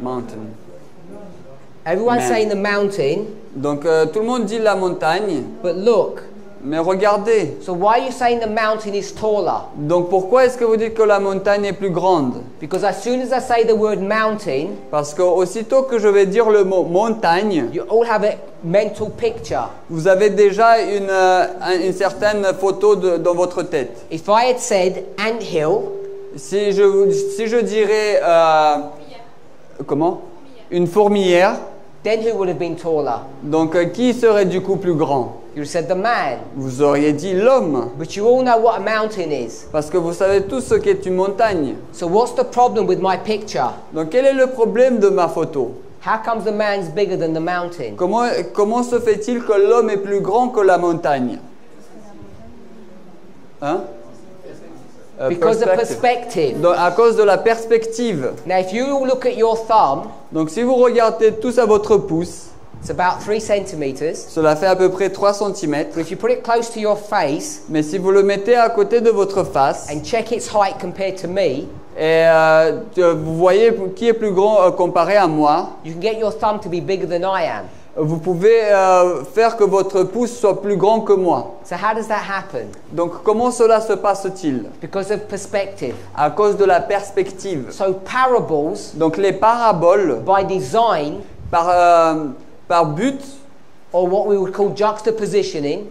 Speaker 1: Everyone's
Speaker 2: Man.
Speaker 1: saying the mountain,
Speaker 2: Donc tout le monde dit la montagne,
Speaker 1: but look,
Speaker 2: Mais regardez.
Speaker 1: So why are you saying the mountain is taller?
Speaker 2: Donc pourquoi est-ce que vous dites que la montagne est plus grande?
Speaker 1: Because as soon as I say the word mountain,
Speaker 2: Parce que aussitôt que je vais dire le mot montagne,
Speaker 1: you all have a mental picture.
Speaker 2: vous avez déjà une certaine photo dans votre tête.
Speaker 1: If I had said anthill,
Speaker 2: Si je dirais comment? Une fourmilière.
Speaker 1: then who would have been taller?
Speaker 2: Donc qui serait du coup plus grand?
Speaker 1: You would have said the man.
Speaker 2: Vous auriez dit l'homme.
Speaker 1: But you all know what a mountain is.
Speaker 2: Parce que vous savez tous ce qu'est une montagne.
Speaker 1: So what's the problem with my picture?
Speaker 2: Donc quel est le problème de ma photo?
Speaker 1: How comes the man's bigger than the mountain?
Speaker 2: Comment se fait-il que l'homme est plus grand que la montagne? Hein?
Speaker 1: Because of perspective.
Speaker 2: Donc, à cause de la perspective.
Speaker 1: Now if you look at your thumb,
Speaker 2: Donc si vous regardez tous à votre pouce,
Speaker 1: it's about 3 centimeters.
Speaker 2: cela fait à peu près 3 cm.
Speaker 1: But if you put it close to your face
Speaker 2: Mais si vous le mettez à côté de votre face
Speaker 1: and check its height compared to me,
Speaker 2: et vous voyez qui est plus grand comparé à moi,
Speaker 1: you can get your thumb to be bigger than I am.
Speaker 2: vous pouvez faire que votre pouce soit plus grand que moi.
Speaker 1: So how does that happen?
Speaker 2: Donc comment cela se passe-t-il?
Speaker 1: Because of perspective.
Speaker 2: À cause de la perspective.
Speaker 1: So parables,
Speaker 2: Donc les paraboles,
Speaker 1: by design,
Speaker 2: par but,
Speaker 1: or what we would call juxtapositioning,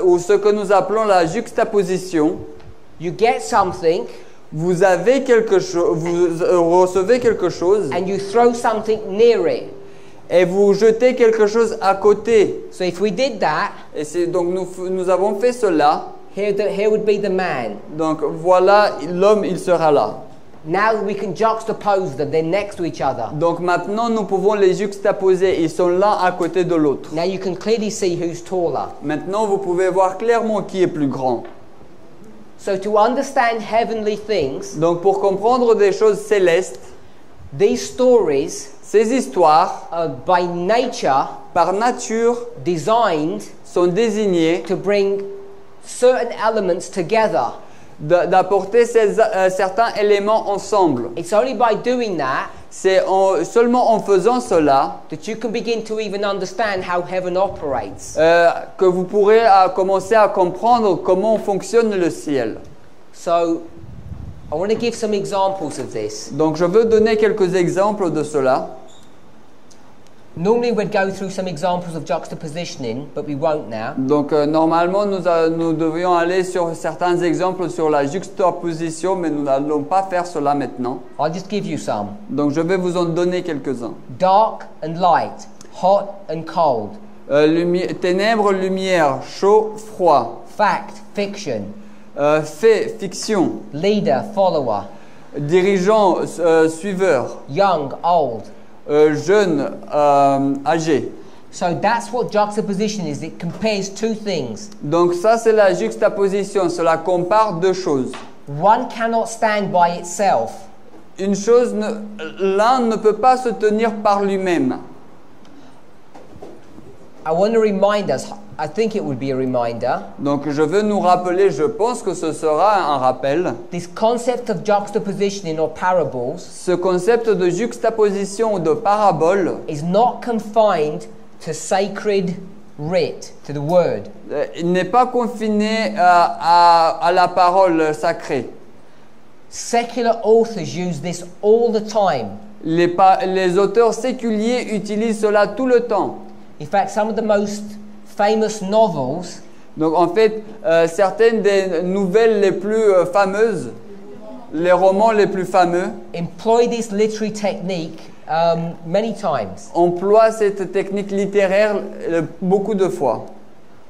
Speaker 2: ou ce que nous appelons la juxtaposition,
Speaker 1: you get something
Speaker 2: vous avez quelque chose, vous recevez quelque chose
Speaker 1: and you throw something near it.
Speaker 2: et vous jetez quelque chose à côté.
Speaker 1: So if we did that,
Speaker 2: Et donc nous avons fait cela.
Speaker 1: here would be the man.
Speaker 2: Donc voilà, l'homme, il sera là.
Speaker 1: Now we can juxtapose them, they're next to each other.
Speaker 2: Donc maintenant, nous pouvons les juxtaposer. Ils sont l'un à côté de l'autre.
Speaker 1: Now you can clearly see who's taller.
Speaker 2: Maintenant, vous pouvez voir clairement qui est plus grand.
Speaker 1: So to understand heavenly things,
Speaker 2: Donc pour comprendre des choses célestes,
Speaker 1: these stories
Speaker 2: ces histoires,
Speaker 1: are by nature
Speaker 2: par nature,
Speaker 1: designed
Speaker 2: sont désignées
Speaker 1: to bring certain elements together.
Speaker 2: d'apporter certains éléments ensemble.
Speaker 1: It's only by doing that
Speaker 2: C'est seulement en faisant cela
Speaker 1: that you can begin to even understand how heaven operates.
Speaker 2: que vous pourrez commencer à comprendre comment fonctionne le ciel.
Speaker 1: So I want to give some examples of this.
Speaker 2: Donc je veux donner quelques exemples de cela.
Speaker 1: Normally we'd go through some examples of juxtapositioning, but we won't now.
Speaker 2: Donc normalement nous devions aller sur certains exemples sur la juxtaposition, mais nous n'allons pas faire cela maintenant.
Speaker 1: I'll just give you some.
Speaker 2: Donc je vais vous en donner quelques-uns.
Speaker 1: Dark and light, hot and cold,
Speaker 2: Ténèbres, lumière, chaud, froid.
Speaker 1: fact, fiction,
Speaker 2: Fait, fiction.
Speaker 1: leader, follower,
Speaker 2: Dirigeant, suiveur.
Speaker 1: young, old.
Speaker 2: Jeune, âgé.
Speaker 1: So that's what juxtaposition is. It compares two things.
Speaker 2: Donc ça c'est la juxtaposition, cela compare deux choses.
Speaker 1: One cannot stand by itself.
Speaker 2: Une chose, l'un ne peut pas se tenir par lui-même.
Speaker 1: I want to remind us, I think it would be a reminder,
Speaker 2: Donc je veux nous rappeler, je pense que ce sera un rappel,
Speaker 1: this concept of juxtapositioning or parables
Speaker 2: ce concept de juxtaposition ou de parabole
Speaker 1: is not confined to sacred writ, to the word.
Speaker 2: il n'est pas confiné à la parole sacrée.
Speaker 1: Secular authors use this all the time.
Speaker 2: Les auteurs séculiers utilisent cela tout le temps.
Speaker 1: In fact, some of the most famous novels
Speaker 2: Donc en fait, certaines des nouvelles les plus fameuses, les romans les plus fameux,
Speaker 1: employ this literary technique many times.
Speaker 2: emploient cette technique littéraire beaucoup de fois.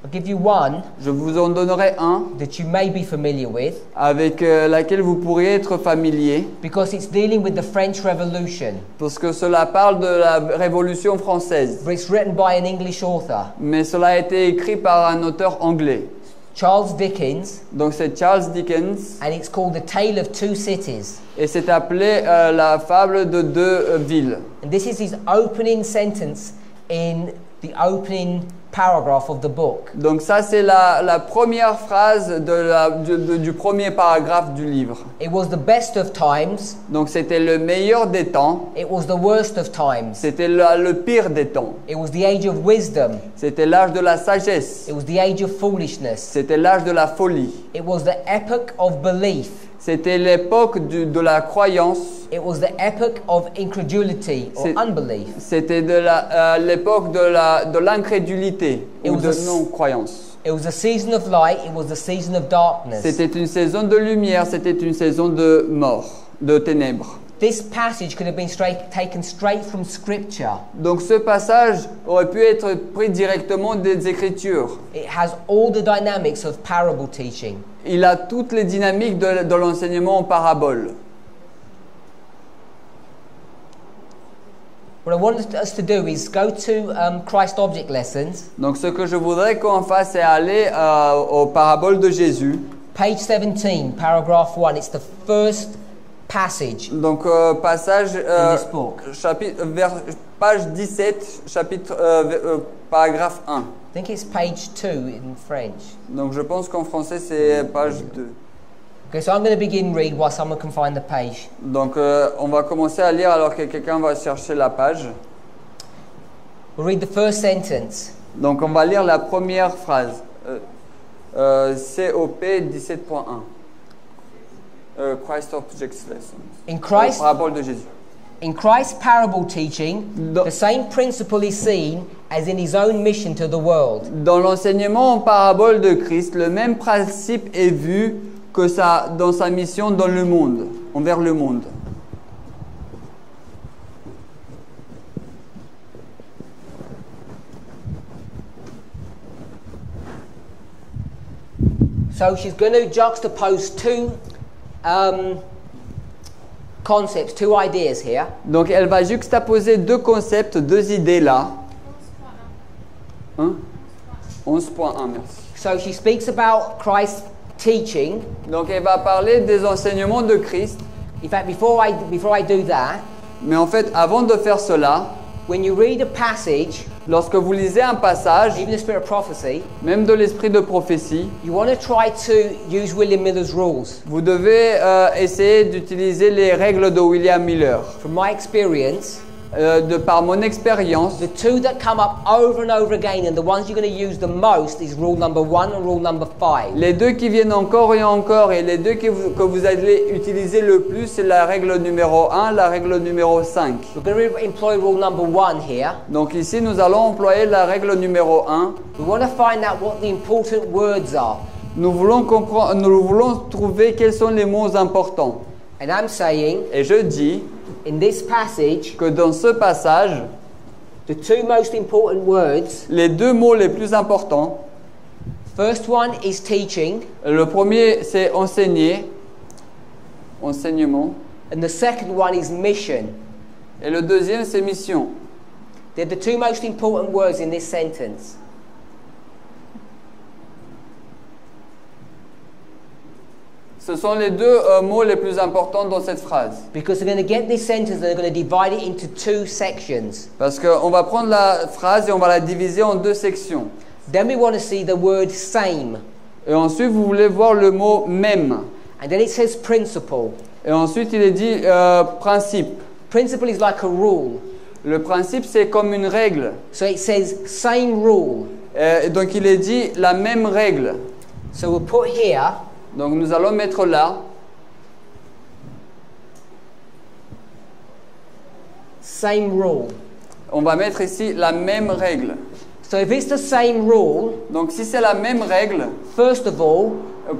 Speaker 1: I'll give you one
Speaker 2: Je vous en donnerai un
Speaker 1: that you may be familiar with
Speaker 2: avec laquelle vous pourriez être familier,
Speaker 1: because it's dealing with the French Revolution,
Speaker 2: parce que cela parle de la Révolution française.
Speaker 1: but it's written by an English author,
Speaker 2: Mais cela a été écrit par un auteur anglais.
Speaker 1: Charles Dickens,
Speaker 2: Donc c'est Charles Dickens
Speaker 1: and it's called The Tale of Two Cities.
Speaker 2: et c'est appelé la fable de deux villes.
Speaker 1: And this is his opening sentence in the opening paragraph of the book.
Speaker 2: Donc ça, c'est la première phrase du premier paragraphe du livre.
Speaker 1: It was the best of times.
Speaker 2: Donc c'était le meilleur des temps,
Speaker 1: It was the worst of times.
Speaker 2: c'était le pire des temps.
Speaker 1: It was the age of wisdom.
Speaker 2: C'était l'âge de la sagesse,
Speaker 1: It was the age of foolishness.
Speaker 2: c'était l'âge de la folie.
Speaker 1: It was the epoch of belief.
Speaker 2: C'était l'époque de la croyance,
Speaker 1: It was the epoch of incredulity or
Speaker 2: C'est-
Speaker 1: unbelief.
Speaker 2: c'était l'époque de l'incrédulité
Speaker 1: It
Speaker 2: ou
Speaker 1: was
Speaker 2: de
Speaker 1: a-
Speaker 2: non-croyance.
Speaker 1: It was a season of light. It was a season of darkness.
Speaker 2: C'était une saison de lumière, c'était une saison de mort, de ténèbres.
Speaker 1: This passage could have been taken straight from Scripture.
Speaker 2: Donc ce passage aurait pu être pris directement des Écritures.
Speaker 1: It has all the dynamics of parable teaching.
Speaker 2: Il a toutes les dynamiques de l'enseignement en parabole.
Speaker 1: What I want us to do is go to Christ Object Lessons,
Speaker 2: Donc ce que je voudrais qu'on fasse, c'est aller aux paraboles de Jésus.
Speaker 1: page 17, paragraph 1. It's the first passage
Speaker 2: Donc passage,
Speaker 1: in this book.
Speaker 2: page 17, paragraphe 1.
Speaker 1: I think it's page 2 in French.
Speaker 2: Donc je pense qu'en français c'est page 2.
Speaker 1: Okay, so I'm going to begin read while someone can find the page.
Speaker 2: Donc on va commencer à lire alors que quelqu'un va chercher la page.
Speaker 1: We'll read the first sentence.
Speaker 2: Donc on va lire la première phrase. COP 17.1. Christ Objects Lessons.
Speaker 1: In Christ,
Speaker 2: Parabole de Jésus.
Speaker 1: in Christ's parable teaching,
Speaker 2: Do-
Speaker 1: the same principle is seen as in his own mission to the world.
Speaker 2: Dans l'enseignement en parabole de Christ, le même principe est vu que ça dans sa mission dans le monde, envers le monde.
Speaker 1: So she's going to juxtapose two concepts, two ideas here.
Speaker 2: Donc elle va juxtaposer deux concepts, deux idées là. Hein? 11.1, merci.
Speaker 1: So she speaks about Christ's teaching.
Speaker 2: Donc elle va parler des enseignements de Christ.
Speaker 1: In fact, before I do that,
Speaker 2: Mais en fait, avant de faire cela,
Speaker 1: when you read a passage,
Speaker 2: lorsque vous lisez un passage,
Speaker 1: even the spirit of prophecy,
Speaker 2: même de l'esprit de prophétie,
Speaker 1: you want to try to use William Miller's rules.
Speaker 2: vous devez essayer d'utiliser les règles de William Miller.
Speaker 1: From my experience,
Speaker 2: De par mon expérience,
Speaker 1: the two that come up over and over again, and the ones you're going to use the most, is rule number 1 and rule number 5.
Speaker 2: les deux qui viennent encore et les deux que vous allez utiliser le plus, c'est la règle numéro 1, la règle numéro 5.
Speaker 1: We're going to employ rule number 1 here.
Speaker 2: Donc ici, nous allons employer la règle numéro 1.
Speaker 1: We want to find out what the important words are.
Speaker 2: Nous voulons trouver quels sont les mots importants.
Speaker 1: And I'm saying,
Speaker 2: Et je dis
Speaker 1: in this passage,
Speaker 2: que dans ce passage,
Speaker 1: the two most important words,
Speaker 2: les deux mots les plus importants,
Speaker 1: first one is teaching,
Speaker 2: le premier c'est enseigner, enseignement,
Speaker 1: and the second one is mission.
Speaker 2: et le deuxième c'est mission.
Speaker 1: They're the two most important words in this sentence.
Speaker 2: Ce sont les deux mots les plus importants dans cette phrase.
Speaker 1: Because they're going to get this sentence and they're going to divide it into two sections.
Speaker 2: Parce qu'on va prendre la phrase et on va la diviser en deux sections.
Speaker 1: Then we want to see the word same.
Speaker 2: Et ensuite, vous voulez voir le mot même.
Speaker 1: And then it says principle.
Speaker 2: Et ensuite, il est dit principe.
Speaker 1: Principle is like a rule.
Speaker 2: Le principe, c'est comme une règle.
Speaker 1: So it says same rule.
Speaker 2: Et donc, il est dit la même règle.
Speaker 1: So we'll put here,
Speaker 2: Donc, nous allons mettre là
Speaker 1: same rule.
Speaker 2: on va mettre ici la même règle.
Speaker 1: So if it's the same rule,
Speaker 2: Donc, si c'est la même règle,
Speaker 1: first of all,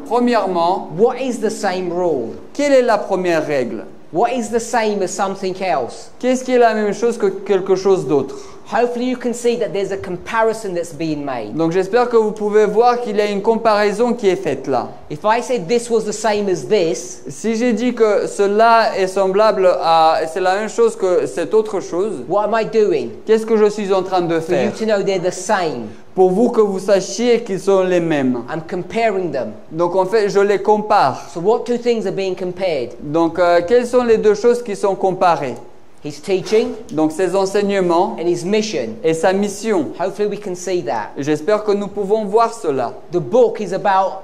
Speaker 2: premièrement,
Speaker 1: what is the same rule?
Speaker 2: quelle est la première règle?
Speaker 1: What is the same as something else?
Speaker 2: Qu'est-ce qui est la même chose que quelque chose d'autre?
Speaker 1: Hopefully you can see that there's a comparison that's being made.
Speaker 2: Donc, j'espère que vous pouvez voir qu'il y a une comparaison qui est faite là.
Speaker 1: If I said this was the same as this,
Speaker 2: Si j'ai dit que cela est semblable à... c'est la même chose que cette autre chose,
Speaker 1: what am I doing?
Speaker 2: qu'est-ce que je suis en train de
Speaker 1: For you
Speaker 2: faire?
Speaker 1: to know they're the same.
Speaker 2: Pour vous que vous sachiez qu'ils sont les mêmes.
Speaker 1: I'm comparing them.
Speaker 2: Donc en fait, je les compare.
Speaker 1: So what two things are being compared?
Speaker 2: Donc quelles sont les deux choses qui sont comparées?
Speaker 1: his teaching,
Speaker 2: donc ses enseignements
Speaker 1: and his mission.
Speaker 2: et sa mission.
Speaker 1: Hopefully we can see that.
Speaker 2: J'espère que nous pouvons voir cela.
Speaker 1: The book is about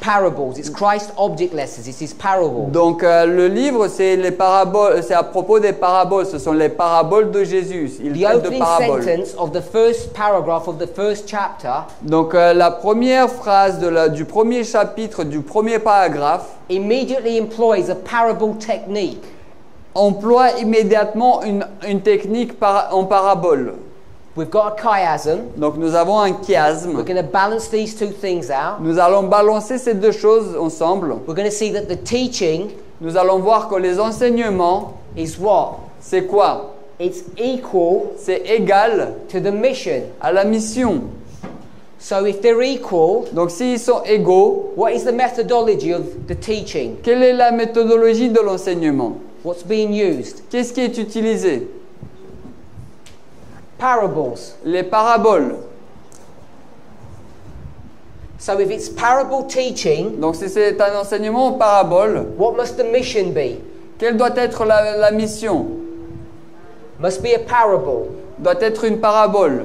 Speaker 1: parables. It's Christ's object lessons. It's his parables.
Speaker 2: Donc le livre, c'est les paraboles, c'est à propos des paraboles. Ce sont les paraboles de Jésus. Il
Speaker 1: The
Speaker 2: traite de
Speaker 1: opening
Speaker 2: paraboles.
Speaker 1: sentence of the first paragraph of the first chapter
Speaker 2: Donc la première phrase du premier chapitre, du premier paragraphe,
Speaker 1: immediately employs a parable technique.
Speaker 2: emploie immédiatement une technique en parabole.
Speaker 1: We've got a chiasm.
Speaker 2: Donc nous avons un
Speaker 1: We're
Speaker 2: chiasme.
Speaker 1: going to balance these two things out.
Speaker 2: Nous allons balancer ces deux choses ensemble.
Speaker 1: We're going to see that the teaching
Speaker 2: Nous allons voir que les enseignements,
Speaker 1: is what?
Speaker 2: c'est quoi?
Speaker 1: It's equal
Speaker 2: C'est égal
Speaker 1: to the mission.
Speaker 2: à la mission.
Speaker 1: So if they're equal,
Speaker 2: Donc s'ils sont égaux,
Speaker 1: what is the methodology of the teaching?
Speaker 2: quelle est la méthodologie de l'enseignement?
Speaker 1: What's being used?
Speaker 2: Qu'est-ce qui est utilisé?
Speaker 1: Parables.
Speaker 2: Les paraboles.
Speaker 1: So if it's parable teaching,
Speaker 2: Donc si c'est un enseignement en parabole,
Speaker 1: what must the mission be?
Speaker 2: quelle doit être la mission?
Speaker 1: Must be a parable.
Speaker 2: Doit être une parabole.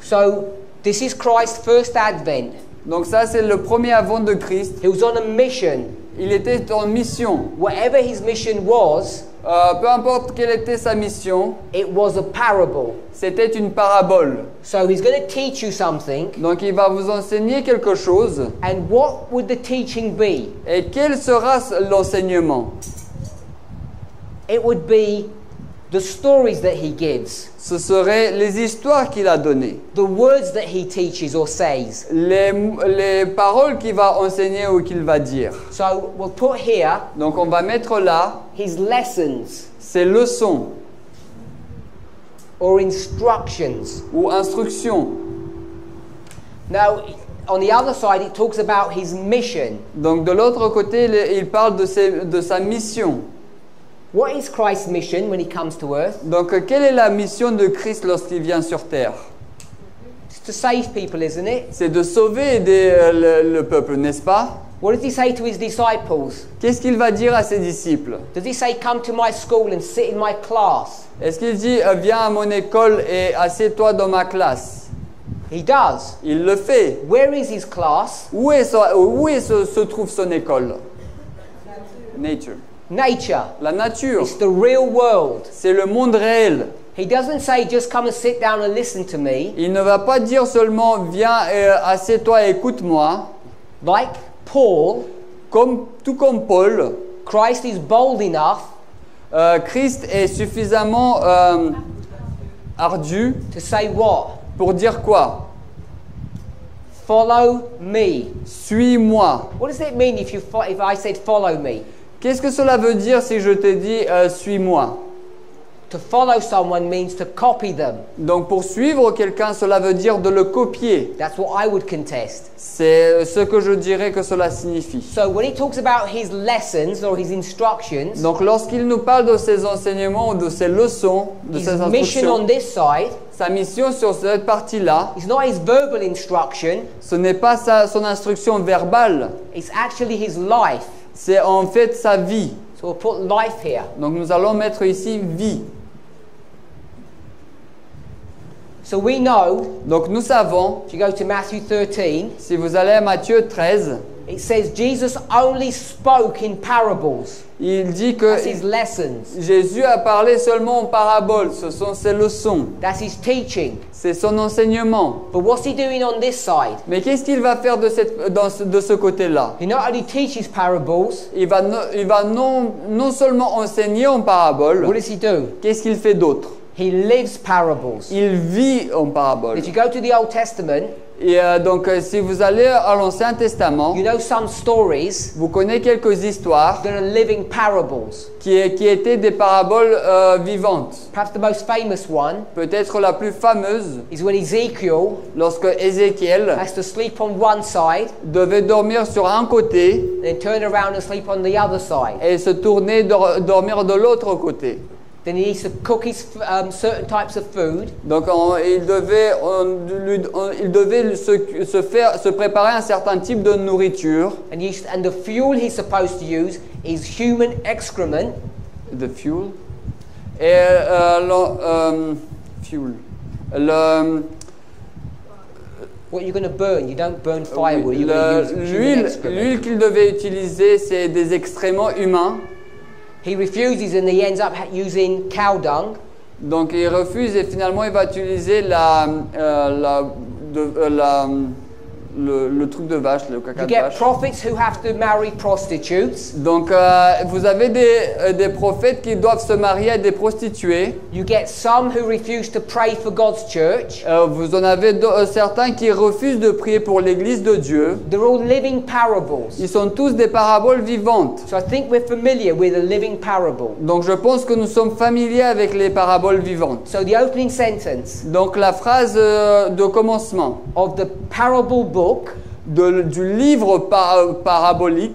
Speaker 1: So this is Christ's first advent.
Speaker 2: Donc ça c'est le premier avant de Christ.
Speaker 1: He was on a mission.
Speaker 2: Il était en mission.
Speaker 1: Whatever his mission was,
Speaker 2: Peu importe quelle était sa mission,
Speaker 1: it was a parable.
Speaker 2: c'était une parabole.
Speaker 1: So he's going to teach you something.
Speaker 2: Donc il va vous enseigner quelque chose.
Speaker 1: And what would the teaching be?
Speaker 2: Et quel sera l'enseignement?
Speaker 1: It would be the stories that he gives,
Speaker 2: Ce seraient les histoires qu'il a données,
Speaker 1: the words that he teaches or says.
Speaker 2: les paroles qu'il va enseigner ou qu'il va dire.
Speaker 1: So we'll put here
Speaker 2: Donc on va mettre là
Speaker 1: his lessons
Speaker 2: ses leçons
Speaker 1: or instructions.
Speaker 2: ou instructions.
Speaker 1: Now, on the other side, it talks about his mission.
Speaker 2: Donc de l'autre côté, il parle de sa mission.
Speaker 3: What is Christ's mission when he comes to earth?
Speaker 2: Donc quelle est la mission de Christ lorsqu'il vient sur terre?
Speaker 3: It's to save people, isn't it?
Speaker 2: C'est de sauver et aider le peuple, n'est-ce pas?
Speaker 3: What does he say to his disciples?
Speaker 2: Qu'est-ce qu'il va dire à ses disciples?
Speaker 3: Does he say, come to my school and sit in my class?
Speaker 2: Est-ce qu'il dit viens à mon école et assieds-toi dans ma classe?
Speaker 3: He does.
Speaker 2: Il le fait.
Speaker 3: Where is his class?
Speaker 2: Où se trouve son école? Nature.
Speaker 3: Nature.
Speaker 2: La nature.
Speaker 3: It's the real world.
Speaker 2: C'est le monde réel.
Speaker 3: He doesn't say, just come and sit down and listen to me.
Speaker 2: Il ne va pas dire seulement viens et assieds-toi et écoute-moi.
Speaker 3: Like Paul,
Speaker 2: Tout comme Paul,
Speaker 3: Christ is bold enough
Speaker 2: Christ est suffisamment ardu
Speaker 3: to say what?
Speaker 2: pour dire quoi?
Speaker 3: Follow me.
Speaker 2: Suis-moi.
Speaker 3: What does it mean if I said follow me?
Speaker 2: Qu'est-ce que cela veut dire si je te dis suis-moi?
Speaker 3: To follow someone means to copy them.
Speaker 2: Donc pour suivre quelqu'un, cela veut dire de le copier.
Speaker 3: That's what I would contest.
Speaker 2: C'est ce que je dirais que cela signifie.
Speaker 3: So when he talks about his lessons or his instructions,
Speaker 2: Donc lorsqu'il nous parle de ses enseignements ou de ses leçons, de
Speaker 3: his
Speaker 2: ses
Speaker 3: mission on
Speaker 2: instructions,
Speaker 3: this side
Speaker 2: sa mission sur cette partie-là,
Speaker 3: is not his verbal instruction,
Speaker 2: ce n'est pas son instruction verbale,
Speaker 3: it's actually his life.
Speaker 2: c'est en fait sa vie.
Speaker 3: So we'll put life here.
Speaker 2: Donc nous allons mettre ici vie.
Speaker 3: So we know,
Speaker 2: Donc nous savons,
Speaker 3: if you go to Matthew 13,
Speaker 2: si vous allez à Matthieu 13,
Speaker 3: it says Jesus only spoke in parables.
Speaker 2: il dit que
Speaker 3: That's his lessons.
Speaker 2: Jésus a parlé seulement en paraboles, ce sont ses leçons,
Speaker 3: That's his teaching.
Speaker 2: c'est son enseignement.
Speaker 3: But what's he doing on this side?
Speaker 2: Mais qu'est-ce qu'il va faire de ce côté-là?
Speaker 3: He not only teaches parables,
Speaker 2: Il va non seulement enseigner en
Speaker 3: what
Speaker 2: paraboles,
Speaker 3: does he do?
Speaker 2: qu'est-ce qu'il fait d'autre?
Speaker 3: He lives parables.
Speaker 2: Il vit en paraboles.
Speaker 3: If you go to the Old Testament,
Speaker 2: Et donc si vous allez à l'Ancien Testament,
Speaker 3: you know some stories
Speaker 2: vous connaissez quelques histoires
Speaker 3: that are living parables.
Speaker 2: qui étaient des paraboles vivantes.
Speaker 3: Perhaps the most famous one
Speaker 2: Peut-être la plus fameuse,
Speaker 3: is when Ezekiel
Speaker 2: lorsque Ézéchiel
Speaker 3: has to sleep on one side,
Speaker 2: devait dormir sur un côté
Speaker 3: then turn around and sleep on the other side.
Speaker 2: et se tourner dormir de l'autre côté.
Speaker 3: Then he needs to cook his certain types of food.
Speaker 2: Donc il devait se préparer un certain type de nourriture.
Speaker 3: And the fuel he's supposed to use is human excrement.
Speaker 2: The fuel? Et fuel.
Speaker 1: What you're going to burn, you don't burn firewood. You're going to use human excrement.
Speaker 2: L'huile qu'il devait utiliser, c'est des excréments humains.
Speaker 1: He refuses and he ends up using cow dung.
Speaker 2: Donc il refuse et finalement il va utiliser le truc de vache, le caca
Speaker 1: You
Speaker 2: de
Speaker 1: get
Speaker 2: vache.
Speaker 1: prophets who have to marry prostitutes.
Speaker 2: Donc vous avez des prophètes qui doivent se marier à des prostituées.
Speaker 1: You get some who refuse to pray for God's church.
Speaker 2: Vous en avez certains qui refusent de prier pour l'église de Dieu.
Speaker 1: They're all living parables.
Speaker 2: Ils sont tous des paraboles vivantes.
Speaker 1: So I think we're familiar with a living parable.
Speaker 2: Donc je pense que nous sommes familiers avec les paraboles vivantes.
Speaker 1: So the opening sentence
Speaker 2: Donc la phrase de commencement
Speaker 1: of the parable book
Speaker 2: du livre parabole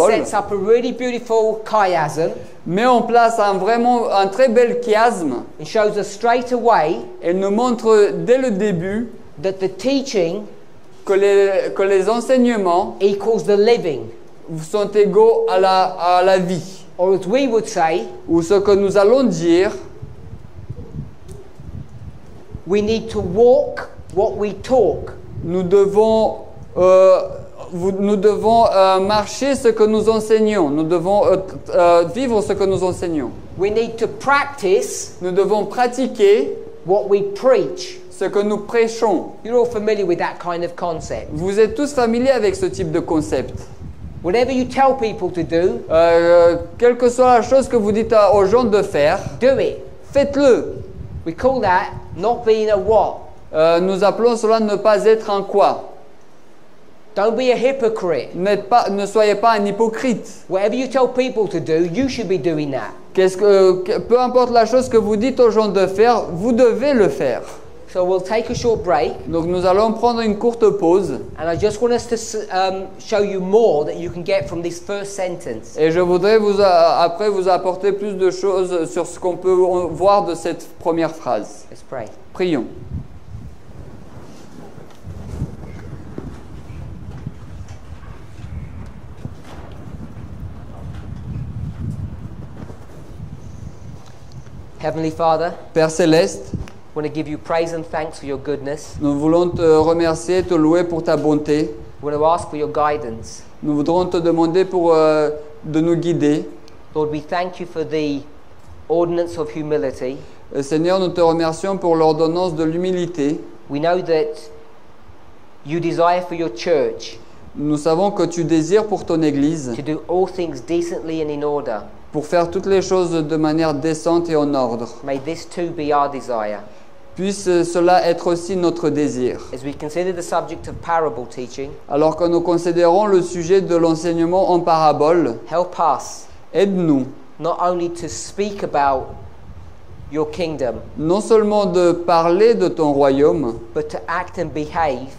Speaker 1: sets up a really beautiful chiasm.
Speaker 2: met en place un très bel chiasme.
Speaker 1: It shows us straight away
Speaker 2: Elle nous montre dès le début
Speaker 1: that the teaching
Speaker 2: que les enseignements
Speaker 1: equals the living.
Speaker 2: sont égaux à la vie.
Speaker 1: Or as we would say,
Speaker 2: Ou ce que nous allons dire,
Speaker 1: we need to walk what we talk.
Speaker 2: nous devons marcher ce que nous enseignons. Nous devons vivre ce que nous enseignons.
Speaker 1: We need to practice
Speaker 2: Nous devons pratiquer
Speaker 1: what we preach.
Speaker 2: ce que nous prêchons.
Speaker 1: You're all familiar with that kind of concept.
Speaker 2: Vous êtes tous familiers avec ce type de concept.
Speaker 1: Whatever you tell people to do,
Speaker 2: Quelle que soit la chose que vous dites aux gens de faire,
Speaker 1: do it.
Speaker 2: faites-le.
Speaker 1: We call that not being a what?
Speaker 2: Nous appelons cela ne pas être un quoi.
Speaker 1: Don't be a hypocrite.
Speaker 2: Ne soyez pas un hypocrite.
Speaker 1: Whatever you tell people to do, you should be doing that.
Speaker 2: Peu importe la chose que vous dites aux gens de faire, vous devez le faire.
Speaker 1: So we'll take a short break,
Speaker 2: Donc nous allons prendre une courte pause.
Speaker 1: and I just want us to show you more that you can get from this first sentence.
Speaker 2: Et je voudrais après vous apporter plus de choses sur ce qu'on peut voir de cette première phrase.
Speaker 1: Let's pray.
Speaker 2: Prions.
Speaker 1: Heavenly Father,
Speaker 2: Père Céleste,
Speaker 1: I want to give you praise and thanks for your goodness.
Speaker 2: nous voulons te remercier, te louer pour ta bonté.
Speaker 1: We want to ask for your guidance.
Speaker 2: Nous voudrons te demander de nous guider.
Speaker 1: Lord, we thank you for the ordinance of humility.
Speaker 2: Seigneur, nous te remercions pour l'ordonnance de l'humilité.
Speaker 1: We know that you desire for your church
Speaker 2: Nous savons que tu désires pour ton Église,
Speaker 1: to do all things decently and in order.
Speaker 2: pour faire toutes les choses de manière décente et en ordre.
Speaker 1: May this too be our desire.
Speaker 2: Puisse cela être aussi notre désir.
Speaker 1: As we consider the subject of parable teaching,
Speaker 2: Alors que nous considérons le sujet de l'enseignement en parabole,
Speaker 1: help us
Speaker 2: aide-nous
Speaker 1: not only to speak about your kingdom,
Speaker 2: non seulement de parler de ton royaume,
Speaker 1: but to act and behave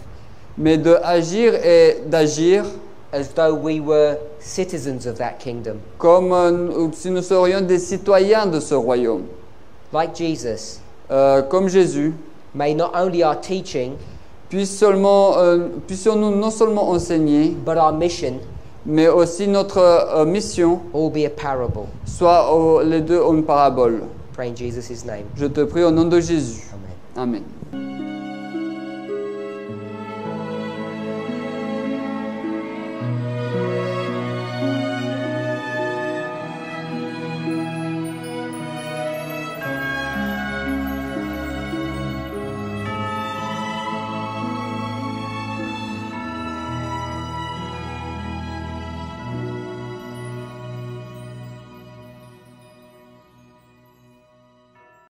Speaker 2: mais de agir et d'agir
Speaker 1: as though we were citizens of that kingdom.
Speaker 2: comme si nous serions des citoyens de ce royaume.
Speaker 1: Like Jesus,
Speaker 2: Comme Jésus,
Speaker 1: may not only our teaching,
Speaker 2: puissions-nous non seulement enseigner,
Speaker 1: but our mission
Speaker 2: mais aussi notre mission
Speaker 1: all be a parable.
Speaker 2: soit les deux en parabole.
Speaker 1: Pray in Jesus' name.
Speaker 2: Je te prie au nom de Jésus.
Speaker 1: Amen.
Speaker 2: Amen.